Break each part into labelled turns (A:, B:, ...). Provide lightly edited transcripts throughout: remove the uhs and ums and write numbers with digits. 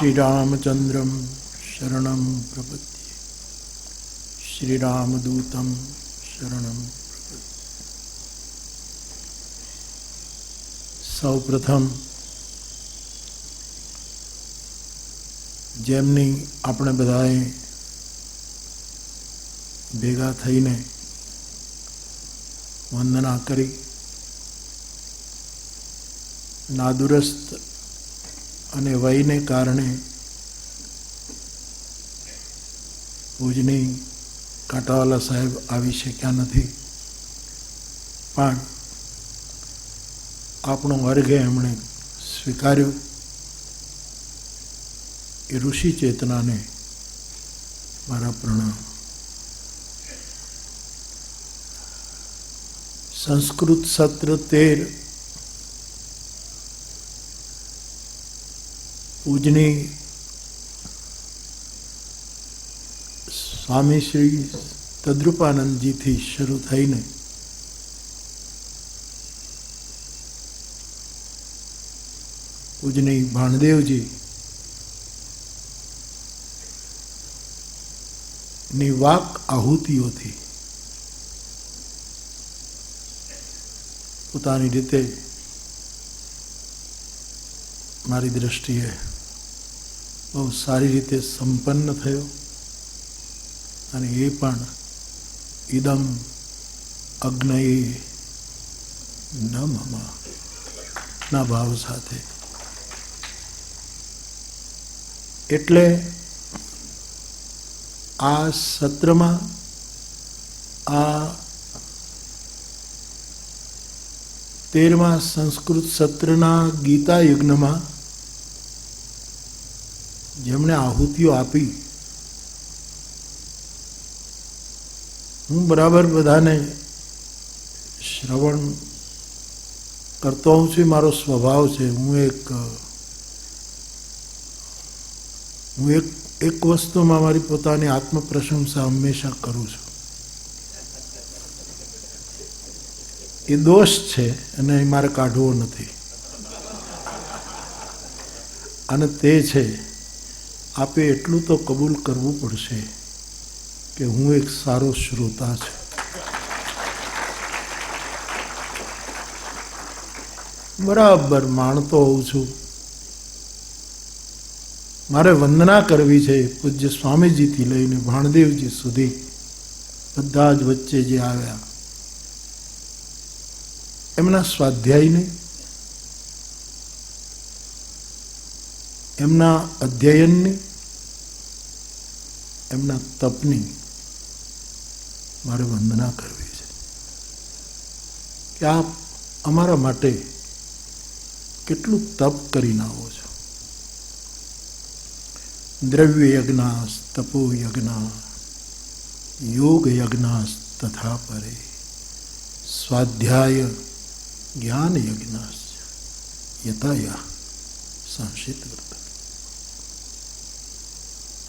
A: श्रीरामचन्द्रं शरणं प्रपद्ये श्रीरामदूतं शरणं प्रपद्ये। સૌપ્રથમ જેમની આપણે બધાએ ભેગા થઈને વંદના કરી, નાદુરસ્ત અને વયને કારણે પૂજની કાંટાવાલા સાહેબ આવી શક્યા નથી, પણ આપણો વર્ગ એમણે સ્વીકાર્યો. એ ઋષિ ચેતનાને મારા પ્રણામ. સંસ્કૃત સત્ર 13 પૂજની સ્વામી શ્રી તદ્રુપાનંદજીથી શરૂ થઈને પૂજની ભાણદેવજી ની વાક આહુતિઓથી પોતાની રીતે મારી દ્રષ્ટિએ બહુ સારી રીતે સંપન્ન થયો. અને એ પણ ઇદમ અગ્નયે ન મમ ના ભાવ સાથે. એટલે આ સત્રમાં, આ 13મા સંસ્કૃત સત્રના ગીતા યજ્ઞમાં જેમણે આહુતિઓ આપી, હું બરાબર બધાને શ્રવણ કરતો હોઉં છું, મારો સ્વભાવ છે. હું એક વસ્તુમાં મારી પોતાની આત્મપ્રશંસા હંમેશા કરું છું. એ દોષ છે અને એ મારે કાઢવો નથી. અને તે છે, આપે એટલું તો કબૂલ કરવું પડશે કે હું એક સારો શ્રોતા છું. બરાબર માણતો હોઉં છું. મારે વંદના કરવી છે પૂજ્ય સ્વામીજીથી લઈને ભાણદેવજી સુધી, બધા જ વચ્ચે જે આવ્યા એમના સ્વાધ્યાયની, એમના અધ્યયનની, એમના તપની મારે વંદના કરવી છે કે આપ અમારા માટે કેટલું તપ કરીને આવો છો. દ્રવ્ય યજ્ઞાસ તપો યજ્ઞા યોગ યજ્ઞાસ તથા પરે સ્વાધ્યાય જ્ઞાન યજ્ઞાસ યથાયા સંશિત વર્ત.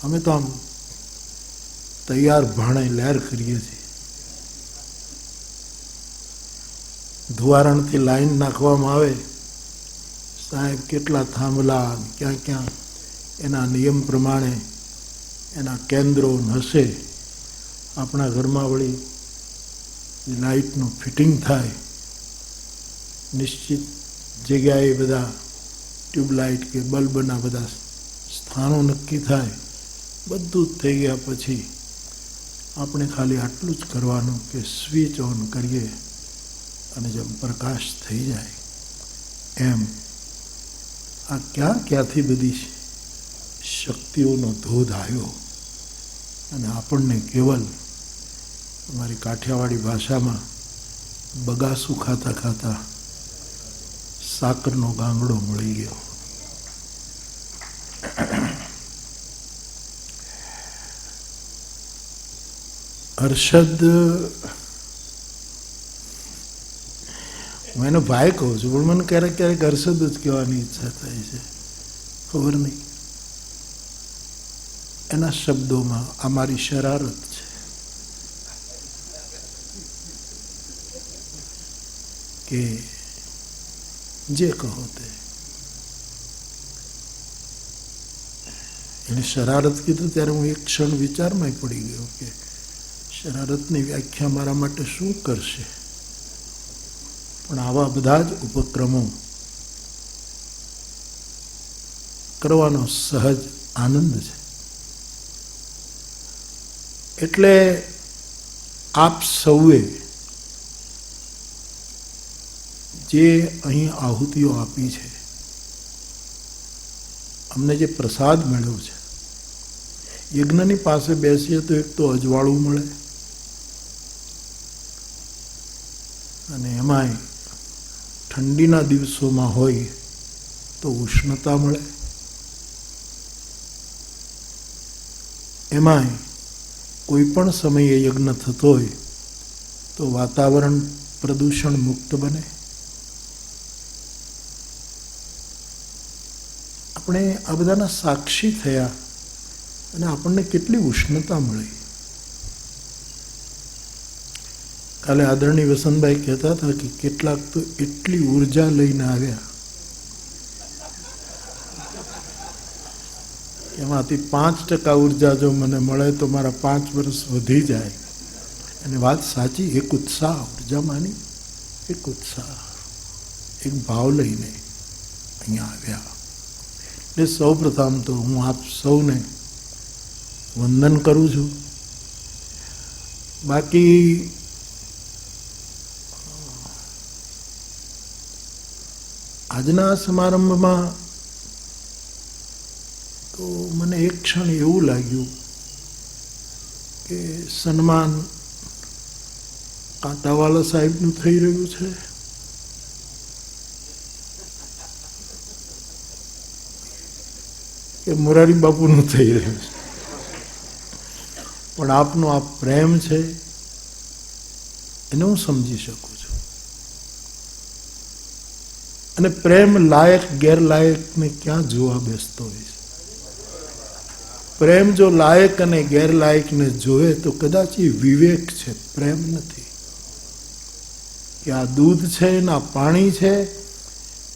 A: અમે તો આમ તૈયાર ભાણે લહેર કરીએ છીએ. ધુવારણથી લાઈન નાખવામાં આવે, સાહેબ કેટલા થાંભલા, ક્યાં ક્યાં એના નિયમ પ્રમાણે એના કેન્દ્રો હશે. આપણા ઘરમાં વળી લાઇટનું ફિટિંગ થાય, નિશ્ચિત જગ્યાએ બધા ટ્યુબલાઇટ કે બલ્બના બધા સ્થાનો નક્કી થાય. બધું જ થઈ ગયા પછી આપણે ખાલી આટલું જ કરવાનું કે સ્વિચ ઓન કરીએ અને જેમ પ્રકાશ થઈ જાય એમ આ ક્યાંથી બધી શક્તિઓનો ધોધ આવ્યો. અને આપણને કેવલ અમારી કાઠિયાવાડી ભાષામાં બગાસું ખાતા ખાતા સાકરનો ગાંગડો મળી ગયો. હર્ષદ, હું એનો ભાઈ કહું છું, પણ મને ક્યારેક ક્યારેક હર્ષદ જ કહેવાની ઈચ્છા થાય છે. ખબર નહીં, એના શબ્દોમાં આ મારી શરારત છે કે જે કહો તે એને શરારત કીધું ત્યારે હું એક ક્ષણ વિચારમાં પડી ગયો કે શરારતની વ્યાખ્યા મારા માટે શું કરશે. પણ આવા બધા જ ઉપક્રમો કરવાનો સહજ આનંદ છે. એટલે આપ સૌએ જે અહીં આહુતિઓ આપી છે, અમને જે પ્રસાદ મળ્યો છે, યજ્ઞની પાસે બેસીએ તો એક તો અજવાળું મળે અને એમાંય ઠંડીના દિવસોમાં હોય તો ઉષ્ણતા મળે, એમાંય કોઈ પણ સમયે યજ્ઞ થતો હોય તો વાતાવરણ પ્રદૂષણ મુક્ત બને. આપણે આ બધાના સાક્ષી થયા અને આપણને કેટલી ઉષ્ણતા મળી. કાલે આદરણીય વસંતભાઈ કહેતા હતા કે કેટલાક તો એટલી ઉર્જા લઈને આવ્યા એમાંથી 5% ઉર્જા જો મને મળે તો મારા 5 વર્ષ વધી જાય. અને વાત સાચી, એક ઉત્સાહ, ઉર્જામાંની એક ઉત્સાહ, એક ભાવ લઈને અહીંયા આવ્યા. એટલે સૌ પ્રથમ તો હું આપ સૌને વંદન કરું છું. બાકી આજના સમારંભમાં તો મને એક ક્ષણ એવું લાગ્યું કે સન્માન કાંટાવાલા સાહેબનું થઈ રહ્યું છે કે મોરારી બાપુનું થઈ રહ્યું છે. પણ આપનો આ પ્રેમ છે એને હું સમજી શકું છું. અને પ્રેમ લાયક ગેરલાયકને ક્યાં જોવા બેસતો હોય છે. પ્રેમ જો લાયક અને ગેરલાયકને જોવે તો કદાચ એ વિવેક છે, પ્રેમ નથી. કે આ દૂધ છે ને આ પાણી છે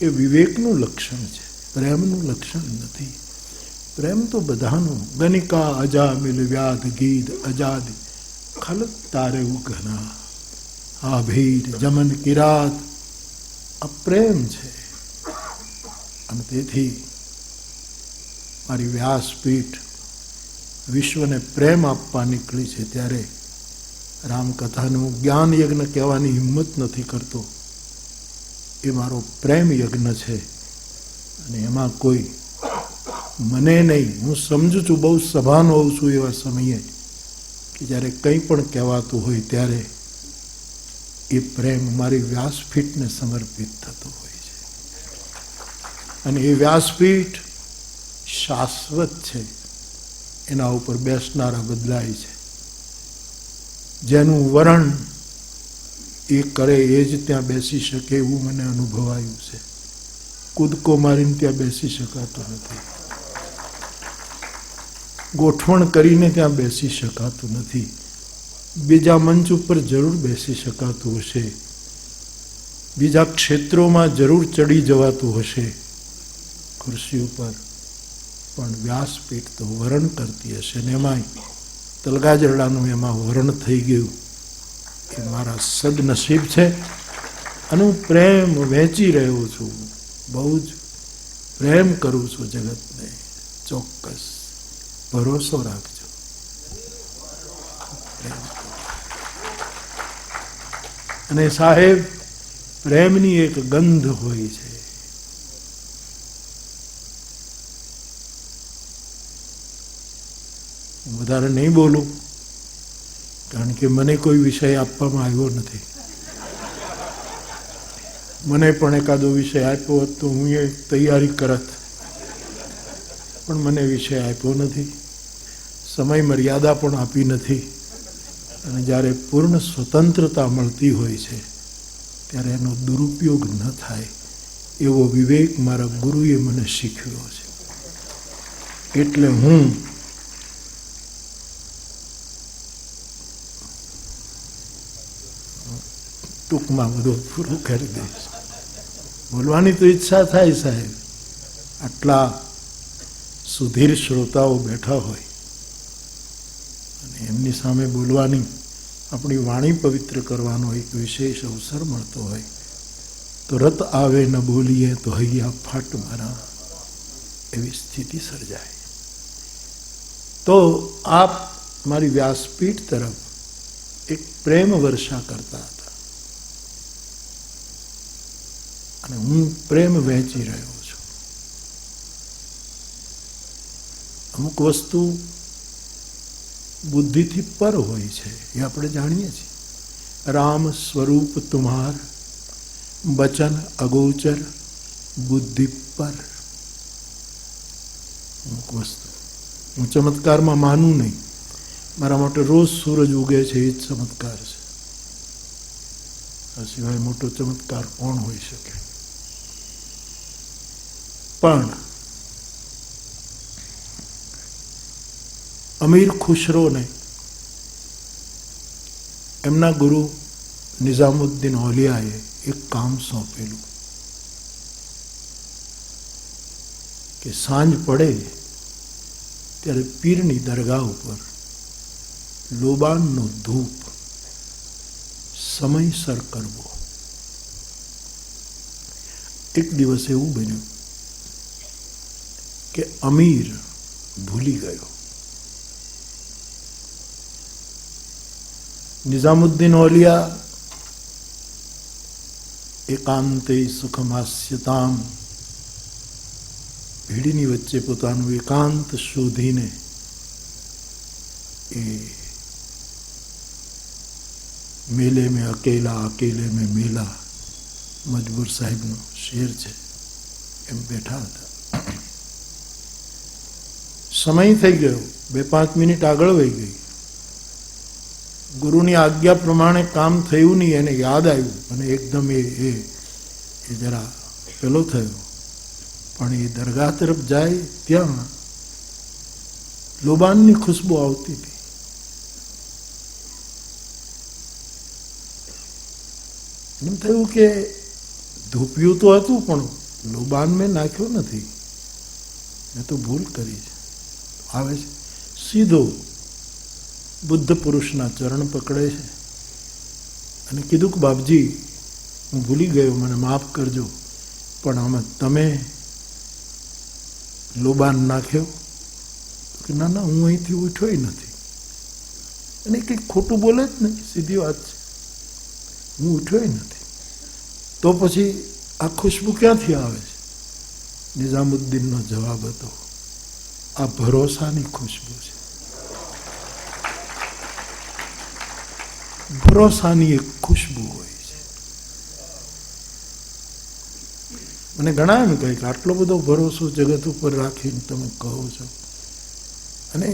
A: એ વિવેકનું લક્ષણ છે, પ્રેમનું લક્ષણ નથી. પ્રેમ તો બધાનું. ગનિકા અજામિલ વ્યાધ ગીધ અજાદી ખલક તારે ઉઘના આ ભીડ જમન કિરાત આ પ્રેમ છે. અને તેથી મારી વ્યાસપીઠ વિશ્વને પ્રેમ આપવા નીકળી છે ત્યારે રામકથાને હું જ્ઞાન યજ્ઞ કહેવાની હિંમત નથી કરતો. એ મારો પ્રેમ યજ્ઞ છે. અને એમાં કોઈ મને નહીં, હું સમજુ છું, બહુ સભાન હોઉં છું એવા સમયે કે જ્યારે કંઈ પણ કહેવાતું હોય ત્યારે એ પ્રેમ મારી વ્યાસપીઠને સમર્પિત થતો હોય છે. અને એ વ્યાસપીઠ શાશ્વત છે, એના ઉપર બેસનારા બદલાય છે. જેનું વરણ એ કરે એ જ ત્યાં બેસી શકે એવું મને અનુભવાયું છે. કૂદકો મારીને ત્યાં બેસી શકાતું નથી, ગોઠવણ કરીને ત્યાં બેસી શકાતું નથી. બીજા મંચ ઉપર જરૂર બેસી શકાતું હશે, બીજા ક્ષેત્રોમાં જરૂર ચડી જવાતું હશે ખુરશી ઉપર, પણ વ્યાસપીઠ તો વરણ કરતી હશે. ને એમાંય તલગાજરડાનું એમાં વરણ થઈ ગયું એ મારા સદનસીબ છે. અને હું પ્રેમ વહેંચી રહ્યો છું, બહુ જ પ્રેમ કરું છું જગતને. ચોક્કસ ભરોસો રાખજો. અને સાહેબ, પ્રેમની એક ગંધ હોય છે. હું વધારે નહીં બોલું કારણ કે મને કોઈ વિષય આપવામાં આવ્યો નથી. મને પણ એકાદો વિષય આપ્યો હોત તો હું એ તૈયારી કરત, પણ મને વિષય આપ્યો નથી, સમય મર્યાદા પણ આપી નથી. અને જ્યારે પૂર્ણ સ્વતંત્રતા મળતી હોય છે ત્યારે એનો દુરુપયોગ ન થાય એવો વિવેક મારા ગુરુએ મને શીખવ્યો છે. એટલે હું ટૂંકમાં બધું પૂરું કરી દઈશ. બોલવાની તો ઈચ્છા થાય સાહેબ, આટલા સુધીર શ્રોતાઓ બેઠા હોય અને એમની સામે બોલવાની, આપણી વાણી પવિત્ર કરવાનો એક વિશેષ અવસર મળતો હોય તો રત આવે ન બોલીએ તો હૈયા ફાટ મારા, એવી સ્થિતિ સર્જાય. તો આપ મારી વ્યાસપીઠ તરફ એક પ્રેમ વર્ષા કરતા હતા અને હું પ્રેમ વહેંચી રહ્યો છું. અમુક વસ્તુ બુદ્ધિથી પર હોય છે એ આપણે જાણીએ છીએ. રામ સ્વરૂપ તુમ્હાર બચન અગોચર બુદ્ધિ પર. અમુક વસ્તુ હું ચમત્કારમાં માનું નહીં. મારા માટે રોજ સૂરજ ઉગે છે એ જ ચમત્કાર છે. આ સિવાય મોટો ચમત્કાર કોણ હોઈ શકે? પણ અમીર ખુશરોને એમના ગુરુ નિઝામુદ્દીન ઓલિયાએ એક કામ સોંપેલું કે સાંજ પડે ત્યારે પીરની દરગાહ ઉપર લોબાનનો ધૂપ સમયસર કરવો. એક દિવસ એવું બન્યું કે અમીર ભૂલી ગયો. નિઝામુદ્દીન ઓલિયા એકાંતે સુખમાસ્યતામ, ભીડની વચ્ચે પોતાનું એકાંત શોધીને એ મેલે મેં અકેલા અકેલે મેં મેલા, મજબૂર સાહેબનો શેર છે, એમ બેઠા હતા. સમય થઈ ગયો, 2-5 મિનિટ આગળ વહી ગઈ. ગુરુની આજ્ઞા પ્રમાણે કામ થયું નહીં. એને યાદ આવ્યું અને એકદમ એ જરા પેલો થયો. પણ એ દરગાહ તરફ જાય ત્યાં લોબાનની ખુશ્બુ આવતી હતી. એમ થયું કે ધૂપિયું તો હતું પણ લોબાન મેં નાખ્યો નથી, મેં તો ભૂલ કરી છે. આવે છે સીધો બુદ્ધ પુરુષના ચરણ પકડે છે અને કીધું કે બાપજી, હું ભૂલી ગયો, મને માફ કરજો, પણ આમાં તમે લોબાન નાખ્યો? કે ના ના, હું અહીંથી ઉઠ્યો નથી. અને કંઈક ખોટું બોલે જ નહીં, સીધી વાત છે, હું ઉઠ્યો નથી. તો પછી આ ખુશ્બુ ક્યાંથી આવે છે? નિઝામુદ્દીનનો જવાબ હતો, આ ભરોસાની ખુશ્બુ છે. ભરોસાની એક ખુશ્બુ હોય છે. મને ઘણા એમ કહે કે આટલો બધો ભરોસો જગત ઉપર રાખીને તમે કહો છો. અને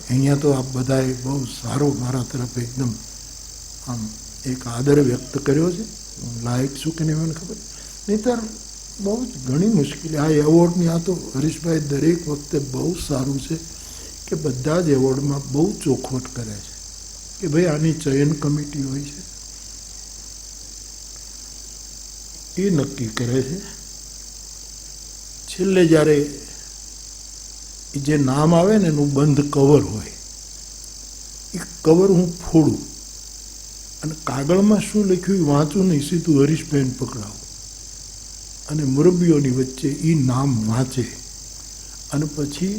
A: અહીંયા તો આપ બધાએ બહુ સારો મારા તરફ એકદમ આમ એક આદર વ્યક્ત કર્યો છે. હું લાયક છું કે નહીં મને ખબર, નહીંતર બહુ જ ઘણી મુશ્કેલી. આ એવોર્ડની આ તો હરીશભાઈ દરેક વખતે બહુ સારું છે કે બધા જ એવોર્ડમાં બહુ ચોખવટ કરે છે કે ભાઈ આની ચયન કમિટી હોય છે, એ નક્કી કરે છે. છેલ્લે જ્યારે જે નામ આવે ને એનું બંધ કવર હોય, એ કવર હું ફોડું અને કાગળમાં શું લખ્યું વાંચું નહીં, સીધું હરીશભાઈને પકડાવું અને મુરબ્બીઓની વચ્ચે એ નામ વાંચે અને પછી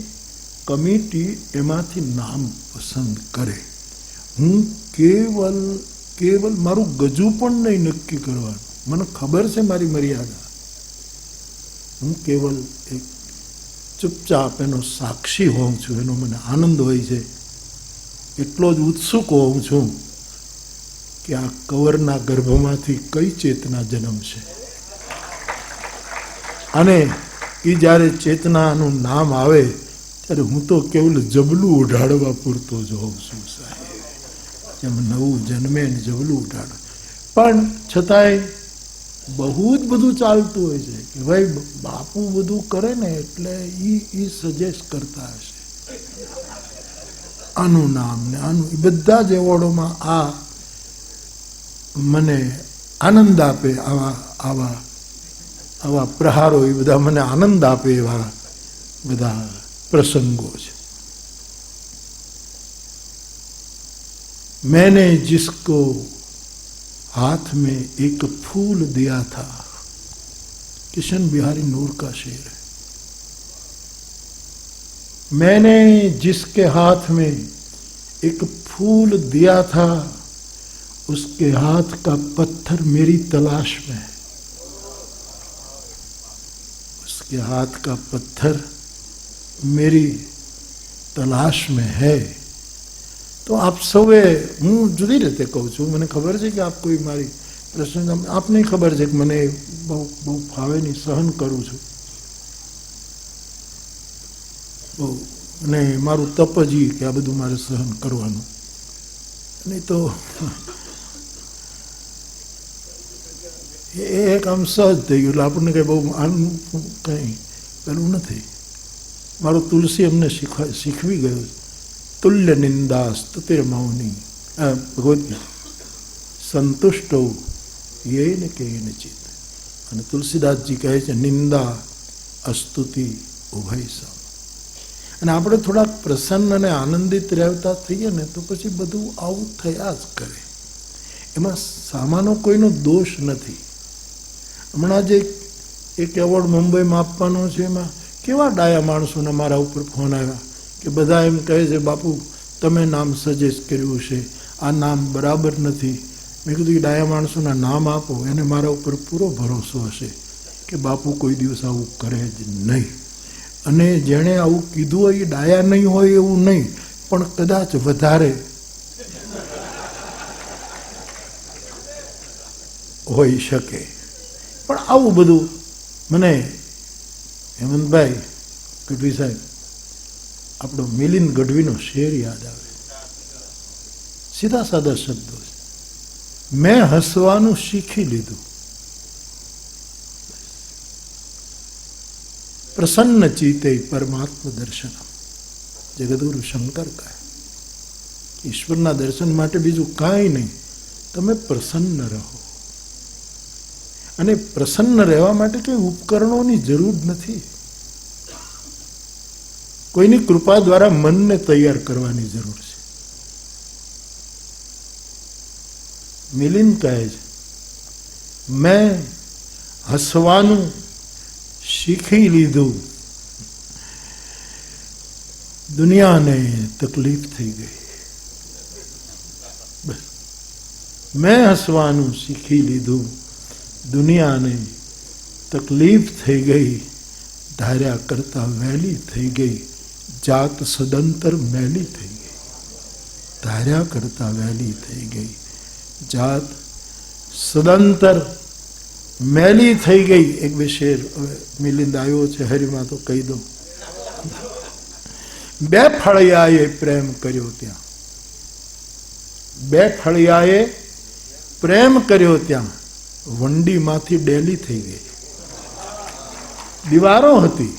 A: કમિટી એમાંથી નામ પસંદ કરે. હું કેવલ મારું ગજુ પણ નહીં નક્કી કરવાનું, મને ખબર છે મારી મર્યાદા. હું કેવલ એક ચૂપચાપ એનો સાક્ષી હોઉં છું, એનો મને આનંદ હોય છે. એટલો જ ઉત્સુક હોઉં છું કે આ કવરના ગર્ભમાંથી કઈ ચેતના જન્મશે. અને એ જ્યારે ચેતનાનું નામ આવે ત્યારે હું તો કેવલ જબલું ઉઢાડવા પૂરતો જ હોઉં છું સાહેબ. જેમ નવું જન્મે ને જબલું ઉઢાડે. પણ છતાંય બહુ જ બધું ચાલતું હોય છે કે ભાઈ બાપુ બધું કરે ને એટલે એ સજેસ્ટ કરતા હશે આનું નામ ને આનું. એ બધા જ એવોર્ડોમાં આ મને આનંદ આપે, આવા પ્રહારો એ બધા મને આનંદ આપે એવા બધા પ્રસંગો છે. मैंने जिसको हाथ में एक फूल दिया था, किशन बिहारी नूर का शेर है. मैंने जिसके हाथ में एक फूल दिया था, उसके हाथ का पत्थर मेरी तलाश में है. उसके हाथ का पत्थर मेरी तलाश में है. तो आप સૌએ, હું જુદી રીતે કહું છું, મને ખબર છે કે આપ કોઈ મારી પ્રસંગ, આપને ખબર છે કે મને બહુ બહુ ફાવે નહીં, સહન કરું છું બહુ, અને મારું તપ જ કે આ બધું મારે સહન કરવાનું, નહીં તો એ એક આમ સહજ થઈ ગયું. એટલે આપણને કંઈ બહુ આનું કંઈ પેલું નથી. મારું તુલસી અમને શીખવી ગયું. તુલ્ય નિંદા સ્તુતિર મૌની, ભગવદ્ સંતુષ્ટો યેન કેન ચિત. અને તુલસીદાસજી કહે છે નિંદા અસ્તુતિ ઉભય સમ. અને આપણે થોડાક પ્રસન્ન અને આનંદિત રહેતા થઈએ ને તો પછી બધું આવું થયા જ કરે. એમાં સામાનો કોઈનો દોષ નથી. હમણાં જે એક એવોર્ડ મુંબઈમાં આપવાનો છે, એમાં કેવા ડાયા માણસોના મારા ઉપર ફોન આવ્યા કે બધા એમ કહે છે બાપુ તમે નામ સજેસ્ટ કર્યું છે, આ નામ બરાબર નથી. મેં કીધું કે ડાયા માણસોના નામ આપો, એને મારા ઉપર પૂરો ભરોસો હશે કે બાપુ કોઈ દિવસ આવું કરે જ નહીં. અને જેણે આવું કીધું હોય એ ડાયા નહીં હોય એવું નહીં, પણ કદાચ વધારે હોઈ શકે. પણ આવું બધું મને હેમંતભાઈ ગઢવી સાહેબ, આપણો મિલિંદ ગઢવીનો શેર યાદ આવે. સીધા સાદા શબ્દો છે. મેં હસવાનું શીખી લીધું. પ્રસન્ન ચિતે પરમાત્મ દર્શન. જગદગુરુ શંકર કહે ઈશ્વરના દર્શન માટે બીજું કાંઈ નહીં, તમે પ્રસન્ન રહો. અને પ્રસન્ન રહેવા માટે કંઈ ઉપકરણોની જરૂર નથી. કોઈની કૃપા દ્વારા મનને તૈયાર કરવાની જરૂર છે. મિલિંદ કહે છે મેં હસવાનું શીખી લીધું, દુનિયાને તકલીફ થઈ ગઈ. મેં હસવાનું શીખી લીધું, દુનિયાને તકલીફ થઈ ગઈ. ધાર્યા કરતા વહેલી થઈ ગઈ, જાત સદંતર મેલી થઈ ગઈ. ધાર્યા કરતા વહેલી થઈ ગઈ, જાત સદંતર મેલી થઈ ગઈ. એક બે શેર હવે મિલિંદ આવ્યો છે હરિમાં તો કહી દો. બે ફળિયાએ પ્રેમ કર્યો ત્યાં, બે ફળિયાએ પ્રેમ કર્યો ત્યાં, વંડીમાંથી ડેલી થઈ ગઈ. દીવારો હતી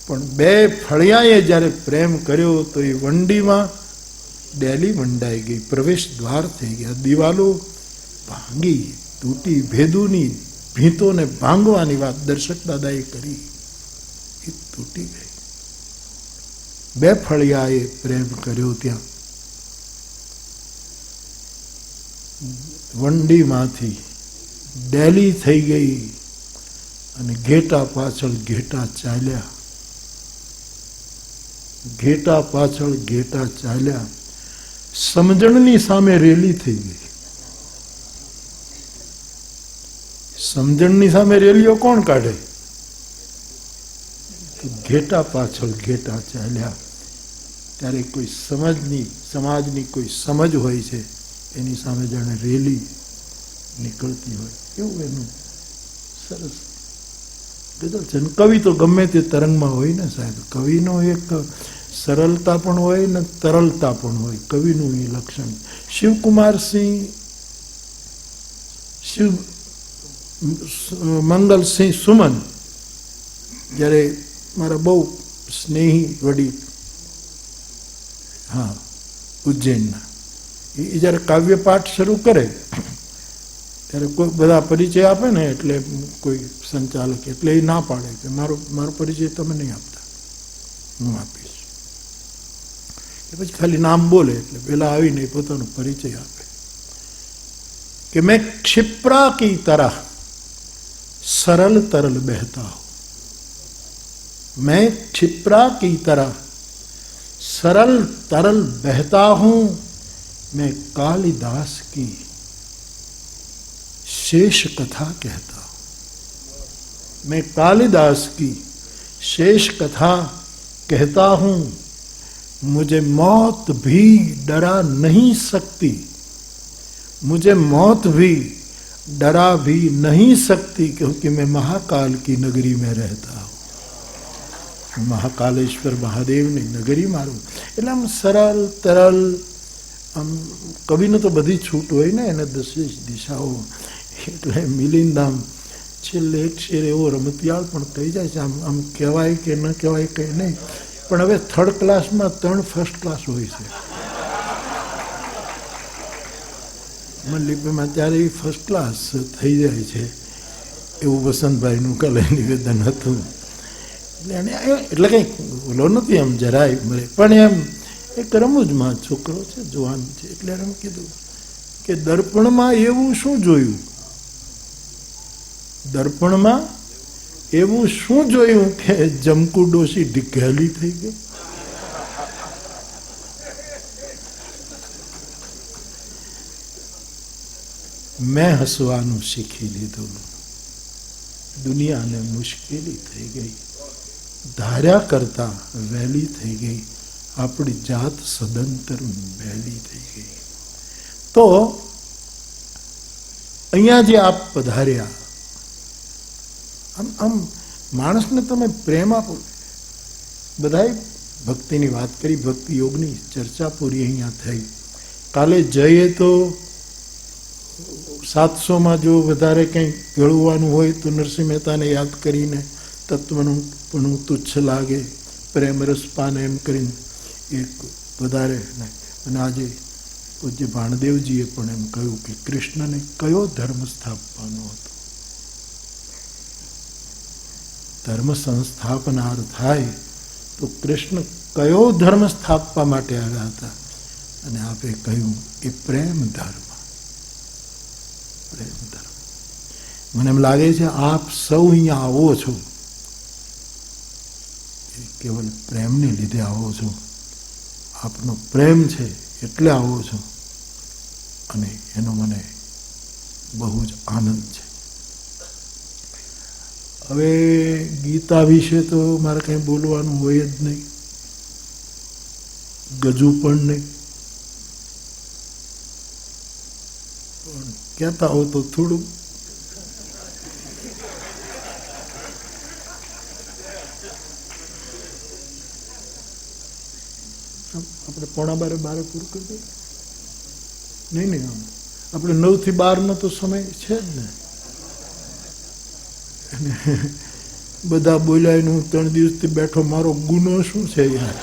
A: પણ બે ફળિયાએ જ્યારે પ્રેમ કર્યો તો એ વંડીમાં ડેલી વંડાઈ ગઈ, પ્રવેશ દ્વાર થઈ ગયા. દિવાલો ભાંગી તૂટી, ભેદુની ભીંતોને ભાંગવાની વાત દર્શક દાદાએ કરી, એ તૂટી ગઈ. બે ફળિયાએ પ્રેમ કર્યો ત્યાં, વંડીમાંથી ડેલી થઈ ગઈ. અને ઘેટા પાછળ ઘેટા ચાલ્યા, ઘેટા પાછળ ઘેટા ચાલ્યા. સમજણની સામે રેલી થઈ ગઈ. સમજણની સામે રેલીઓ કોણ કાઢે? ઘેટા પાછળ ઘેટા ચાલ્યા. ત્યારે કોઈ સમાજની કોઈ સમજ હોય છે, એની સામે જાણે રેલી નીકળતી હોય એવું એનું સરસ ગઝલ છે. કવિ તો ગમે તે તરંગમાં હોય ને સાહેબ, કવિનો એક સરળતા પણ હોય ને તરલતા પણ હોય, કવિનું એ લક્ષણ. શિવ મંગલસિંહ સુમન જ્યારે મારા બહુ સ્નેહી વડીલ, હા ઉજ્જૈનના, એ જ્યારે કાવ્ય પાઠ શરૂ કરે ત્યારે કોઈ બધા પરિચય આપે ને, એટલે કોઈ સંચાલક એટલે એ ના પાડે કે મારો પરિચય તમે નહીં આપતા, હું આપીશ. એ પછી ખાલી નામ બોલે એટલે પેલા આવીને પોતાનો પરિચય આપે કે મેં क्षिप्रा की तरह सरल तरल बहता हूं, मैं क्षिप्रा की तरह सरल तरल बहता हूं, मैं कालिदास की शेष कथा कहता हूं, मैं कालिदास की शेष कथा कहता हूं, मुझे मौत भी डरा नहीं सकती, मुझे मौत भी डरा भी नहीं सकती, क्योंकि मैं महाकाल की नगरी में रहता हूं. મહાકાલેશ્વર મહાદેવની નગરી મારું. એટલે આમ સરળ તરલ, આમ કવિને તો બધી છૂટ હોય ને, એને 10 દિશાઓ, એટલે મિલિંદામ છેલ્લે એક શેર એવો રમતિયાળ પણ કહી જાય છે. આમ કહેવાય કે ન કહેવાય કંઈ નહીં, પણ હવે 3rd ક્લાસમાં 3 ફર્સ્ટ ક્લાસ હોય છે. મનલિપિમાં ત્યારે ફર્સ્ટ ક્લાસ થઈ જાય છે, એવું વસંતભાઈનું કાલે નિવેદન હતું. એટલે કંઈ ઓલો નથી એમ જરાય મરે, પણ એમ એક રમૂજમાં છોકરો છે, જવાન છે, એટલે એમ કીધું કે દર્પણમાં એવું શું જોયું, દર્પણમાં એવું શું જોયું કે જમકુ ડોસી ઢીકેલી થઈ ગઈ. મેં હસવાનું શીખી લીધું, દુનિયાને મુશ્કેલી થઈ ગઈ, ધાર્યા કરતા વહેલી થઈ ગઈ, આપણી જાત સદંતર વહેલી થઈ ગઈ. તો અહીંયા જે આપ પધાર્યા, આમ માણસને તમે પ્રેમ આપો. બધાએ ભક્તિની વાત કરી, ભક્તિ યોગની ચર્ચા પૂરી અહીંયા થઈ. કાલે જઈએ તો 700માં જો વધારે કંઈ ગળવાનું હોય તો નરસિંહ મહેતાને યાદ કરીને તત્વનું પણ તુચ્છ લાગે, પ્રેમ રસ પાને એમ કરીને એક વધારે. અને આજે પૂજ્ય ભાણદેવજીએ પણ એમ કહ્યું કે કૃષ્ણને કયો ધર્મ સ્થાપવાનો હતો. ધર્મ સંસ્થાપનાર થાય તો કૃષ્ણ કયો ધર્મ સ્થાપવા માટે આવ્યા હતા, અને આપે કહ્યું એ પ્રેમ ધર્મ. પ્રેમ ધર્મ. મને એમ લાગે છે આપ સૌ અહીંયા આવો છો કેવલ પ્રેમને લીધે આવો છો. આપનો પ્રેમ છે એટલે આવો છો, અને એનો મને બહુ જ આનંદ છે. હવે ગીતા વિશે તો મારે કંઈ બોલવાનું હોય જ નહીં, ગજુ પણ નહીં, પણ કહેતા હો તો થોડું. આપણે 11:15 પૂરું કરી દઈએ. નહીં, આપણે 9 થી 12નો તો સમય છે જ ને. અને બધા બોલ્યા હું 3 દિવસથી બેઠો, મારો ગુનો શું છે યાર?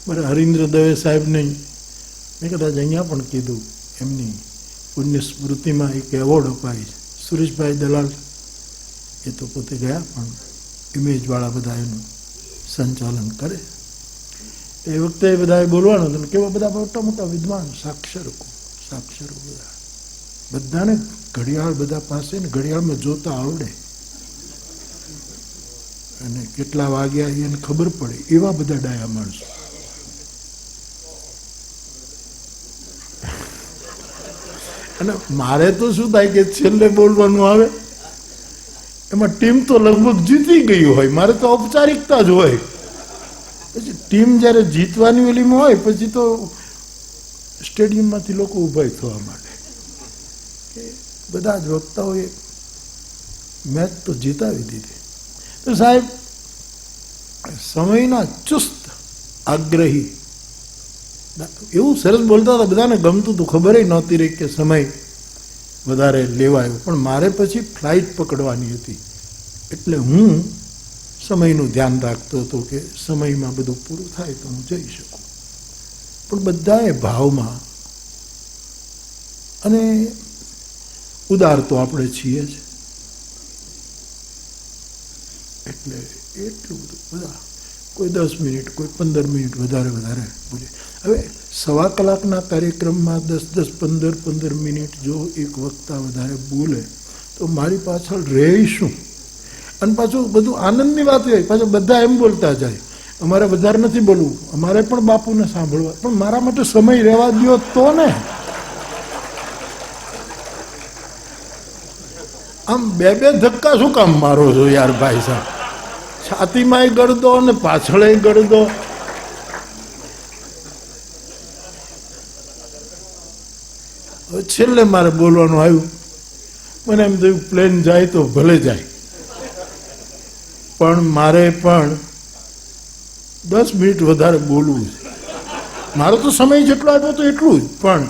A: મારે હરીન્દ્ર દવે સાહેબને મેં કદાચ અહીંયા પણ કીધું, એમની પુણ્ય સ્મૃતિમાં એક એવોર્ડ અપાય છે. સુરેશભાઈ દલાલ એ તો પોતે ગયા, પણ ઇમેજવાળા બધા એનું સંચાલન કરે. એ વખતે બધાએ બોલવાનું હતું, કેવા બધા મોટા મોટા વિદ્વાન, સાક્ષરો બધા, બધાને ઘડિયાળ બધા પાસે ને ઘડિયાળમાં જોતા આવડે, અને કેટલા વાગ્યા એને ખબર પડે, એવા બધા ડાયા માણસો. અને મારે તો શું થાય કે છેલ્લે બોલવાનું આવે, એમાં ટીમ તો લગભગ જીતી ગઈ હોય, મારે તો ઔપચારિકતા જ હોય. પછી ટીમ જ્યારે જીતવાની ઓલીમાં હોય પછી તો સ્ટેડિયમમાંથી લોકો ઊભા થવા માટે કે બધા જ વક્તાઓએ મેચ તો જીતાવી દીધી. તો સાહેબ સમયના ચુસ્ત આગ્રહી, એવું સરસ બોલતા હતા, બધાને ગમતું હતું, ખબર નહોતી રહી કે સમય વધારે લેવાયો. પણ મારે પછી ફ્લાઇટ પકડવાની હતી, એટલે હું સમયનું ધ્યાન રાખતો હતો કે સમયમાં બધું પૂરું થાય તો હું જઈ શકું. પણ બધાએ ભાવમાં, અને ઉદાર તો આપણે છીએ જ, એટલે એટલું બધું બધા કોઈ 10 મિનિટ, કોઈ 15 મિનિટ વધારે બોલે. હવે 1.25 કલાકના કાર્યક્રમમાં 10, 15 મિનિટ જો એક વક્તા વધારે બોલે તો મારી પાછળ રહે શું? અને પાછું બધું આનંદની વાત હોય, પાછું બધા એમ બોલતા જાય અમારે વધારે નથી બોલવું, અમારે પણ બાપુને સાંભળવા, પણ મારા માટે સમય રહેવા દો તો ને. આમ બે ધક્કા શું કામ મારો છો યાર ભાઈ સાહેબ? છાતીમાંય ગળદો અને પાછળે ગળદો. છેલ્લે મારે બોલવાનું આવ્યું, મને એમ થયું પ્લેન જાય તો ભલે જાય, પણ મારે પણ 10 મિનિટ વધારે બોલવું છે. મારો તો સમય જેટલો આપ્યો તો એટલું જ, પણ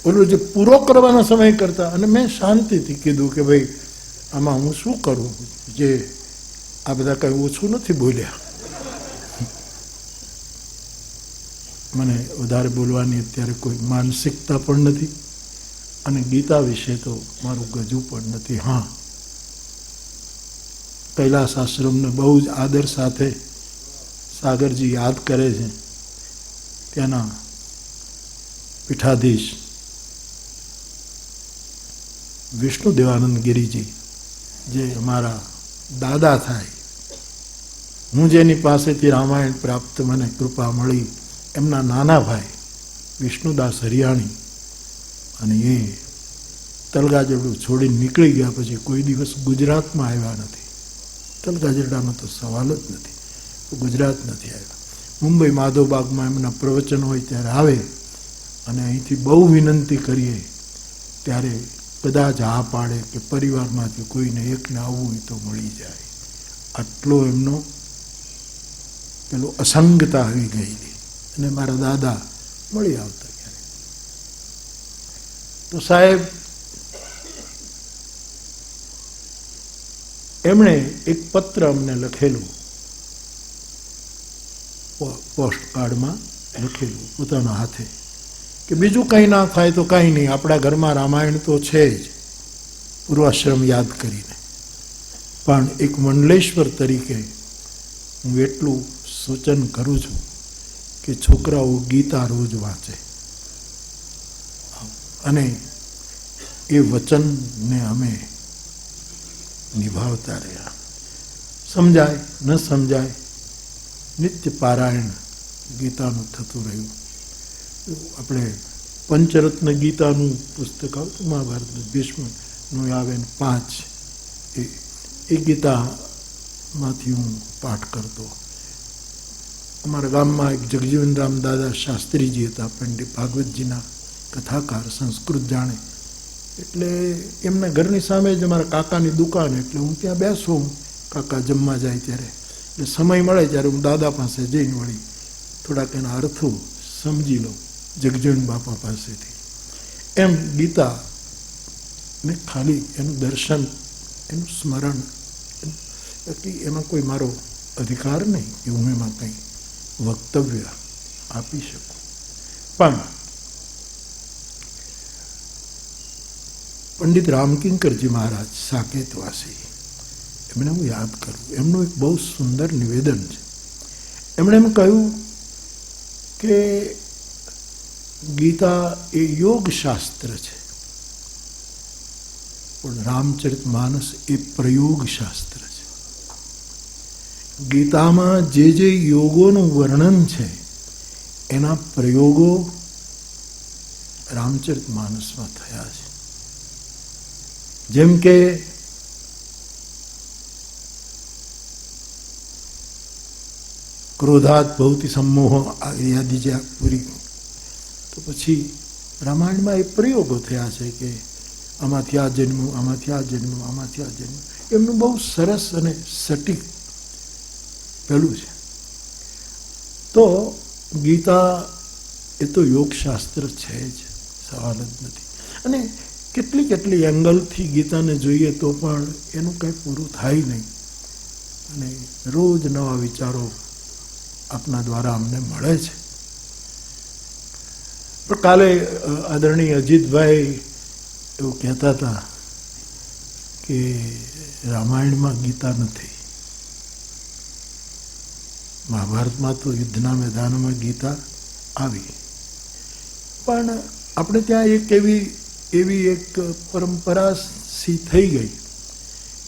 A: ઓલું જે પૂરો કરવાના સમય કરતા. અને મેં શાંતિથી કીધું કે ભાઈ આમાં હું શું કરું, જે આ બધા કંઈ ઓછું નથી બોલ્યા. મને વધારે બોલવાની અત્યારે કોઈ માનસિકતા પણ નથી, અને ગીતા વિશે તો મારું ગજુ પણ નથી. હા, કૈલાસ આશ્રમને બહુ જ આદર સાથે સાગરજી યાદ કરે છે. ત્યાંના પીઠાધીશ વિષ્ણુ દેવાનંદ ગિરીજી, જે અમારા દાદા થાય, હું જેની પાસેથી રામાયણ પ્રાપ્ત મને કૃપા મળી, એમના નાના ભાઈ વિષ્ણુદાસ હરિયાણી, અને એ તલગાજરડું છોડીને નીકળી ગયા પછી કોઈ દિવસ ગુજરાતમાં આવ્યા નથી. તલગાજરડાનો તો સવાલ જ નથી, ગુજરાત નથી આવ્યા. મુંબઈ માધવબાગમાં એમના પ્રવચન હોય ત્યારે આવે, અને અહીંથી બહુ વિનંતી કરીએ ત્યારે કદાચ હા પાડે કે પરિવારમાંથી કોઈને એકને આવવું હોય તો મળી જાય. આટલો એમનો પેલો અસંગતા આવી ગયેલી. અને મારા દાદા મળી આવતા ક્યારે. તો સાહેબ એમણે એક પત્ર અમને લખેલું, પોસ્ટ કાર્ડમાં લખેલું પોતાના હાથે, કે બીજું કંઈ ના થાય તો કાંઈ નહીં, આપણા ઘરમાં રામાયણ તો છે જ, પૂર્વાશ્રમ યાદ કરીને, પણ એક મંડલેશ્વર તરીકે હું એટલું સૂચન કરું છું કે છોકરાઓ ગીતા રોજ વાંચે. અને એ વચનને અમે નિભાવતા રહ્યા. સમજાય ન સમજાય, નિત્ય પારાયણ ગીતાનું થતું રહ્યું. આપણે પંચરત્ન ગીતાનું પુસ્તક આવતું મહાભારતનું, ભીષ્મનું આવે ને 5, એ ગીતામાંથી હું પાઠ કરતો. અમારા ગામમાં એક જગજીવનરામ દાદા શાસ્ત્રીજી હતા, પંડિત ભાગવતજીના કથાકાર, સંસ્કૃત જાણે. એટલે એમના ઘરની સામે જ અમારા કાકાની દુકાન, એટલે હું ત્યાં બેસું, કાકા જમવા જાય ત્યારે. એટલે સમય મળે ત્યારે હું દાદા પાસે જઈને વળી થોડાક એના અર્થો સમજી લઉં જગજીવન બાપા પાસેથી. એમ ગીતા ને ખાલી એનું દર્શન, એનું સ્મરણ, એમાં કોઈ મારો અધિકાર નહીં કે હું એમાં કંઈ વક્તવ્ય આપી શકું. પણ પંડિત રામકિંકરજી મહારાજ સાકેતવાસી, એમને હું યાદ કરું. એમનું એક બહુ સુંદર નિવેદન છે. એમણે એમ કહ્યું કે ગીતા એ યોગ શાસ્ત્ર છે, પણ રામચરિત માનસ એ પ્રયોગ શાસ્ત્ર છે. ગીતામાં જે જે યોગોનું વર્ણન છે એના પ્રયોગો રામચરિત માનસમાં થયા છે. જેમ કે ક્રોધાત ભવતિ सम्मोह યાદી જે પૂરી, તો પછી રામાયણમાં એ પ્રયોગો થયા છે કે આમાંથી આ જન્મ, આમાંથી આ જન્મ, આમાંથી આ જન્મ. એમનું બહુ સરસ અને સટીક પેલું છે. તો ગીતા એ તો યોગશાસ્ત્ર છે જ, સવાલ જ નથી. અને કેટલી એંગલથી ગીતાને જોઈએ તો પણ એનું કંઈ પૂરું થાય નહીં. અને રોજ નવા વિચારો આપના દ્વારા અમને મળે છે. પણ કાલે આદરણીય અજીતભાઈ એવું કહેતા હતા કે રામાયણમાં ગીતા નથી, મહાભારતમાં તો યુદ્ધના મેદાનમાં ગીતા આવી, પણ આપણે ત્યાં એક એવી એક પરંપરા સી થઈ ગઈ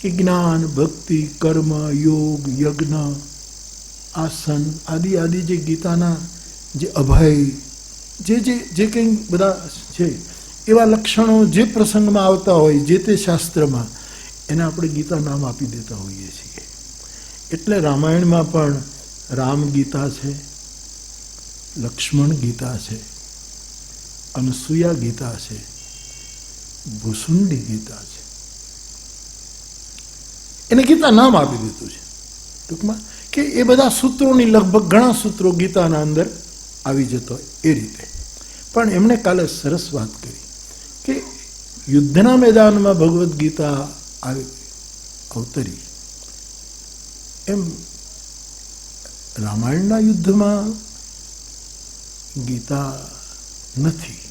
A: કે જ્ઞાન, ભક્તિ, કર્મ, યોગ, યજ્ઞ, આસન આદિ જે ગીતાના જે અભય જે કંઈ બધા છે એવા લક્ષણો જે પ્રસંગમાં આવતા હોય જે તે શાસ્ત્રમાં એને આપણે ગીતા નામ આપી દેતા હોઈએ છીએ. એટલે રામાયણમાં પણ રામ ગીતા છે, લક્ષ્મણ ગીતા છે, અનસુયા ગીતા છે, ભૂસુંડી ગીતા છે. એને ગીતા નામ આપી દીધું છે ટૂંકમાં કે એ બધા સૂત્રોની લગભગ ઘણા સૂત્રો ગીતાના અંદર આવી જતો હોય એ રીતે. પણ એમણે કાલે સરસ વાત કરી કે યુદ્ધના મેદાનમાં ભગવદ્ ગીતા અવતરી, એમ રામાયણના યુદ્ધમાં ગીતા નથી.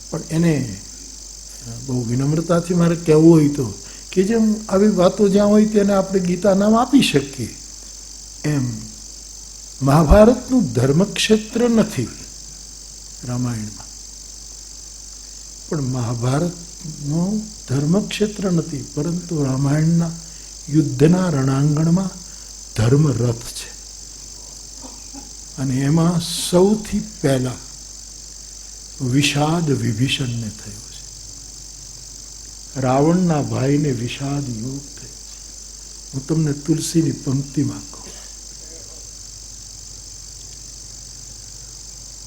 A: પણ એને બહુ વિનમ્રતાથી મારે કહેવું હોય તો કે જેમ આવી વાતો જ્યાં હોય તેને આપણે ગીતા નામ આપી શકીએ, એમ મહાભારતનું ધર્મક્ષેત્ર નથી રામાયણમાં, પણ મહાભારતનું ધર્મક્ષેત્ર નથી, પરંતુ રામાયણના યુદ્ધના રણાંગણમાં ધર્મરથ છે. અને એમાં સૌથી પહેલા વિષાદ વિભીષણને થયો છે. રાવણના ભાઈને વિષાદ યોગ થયો છે. હું તમને તુલસીની પંક્તિમાં કહું,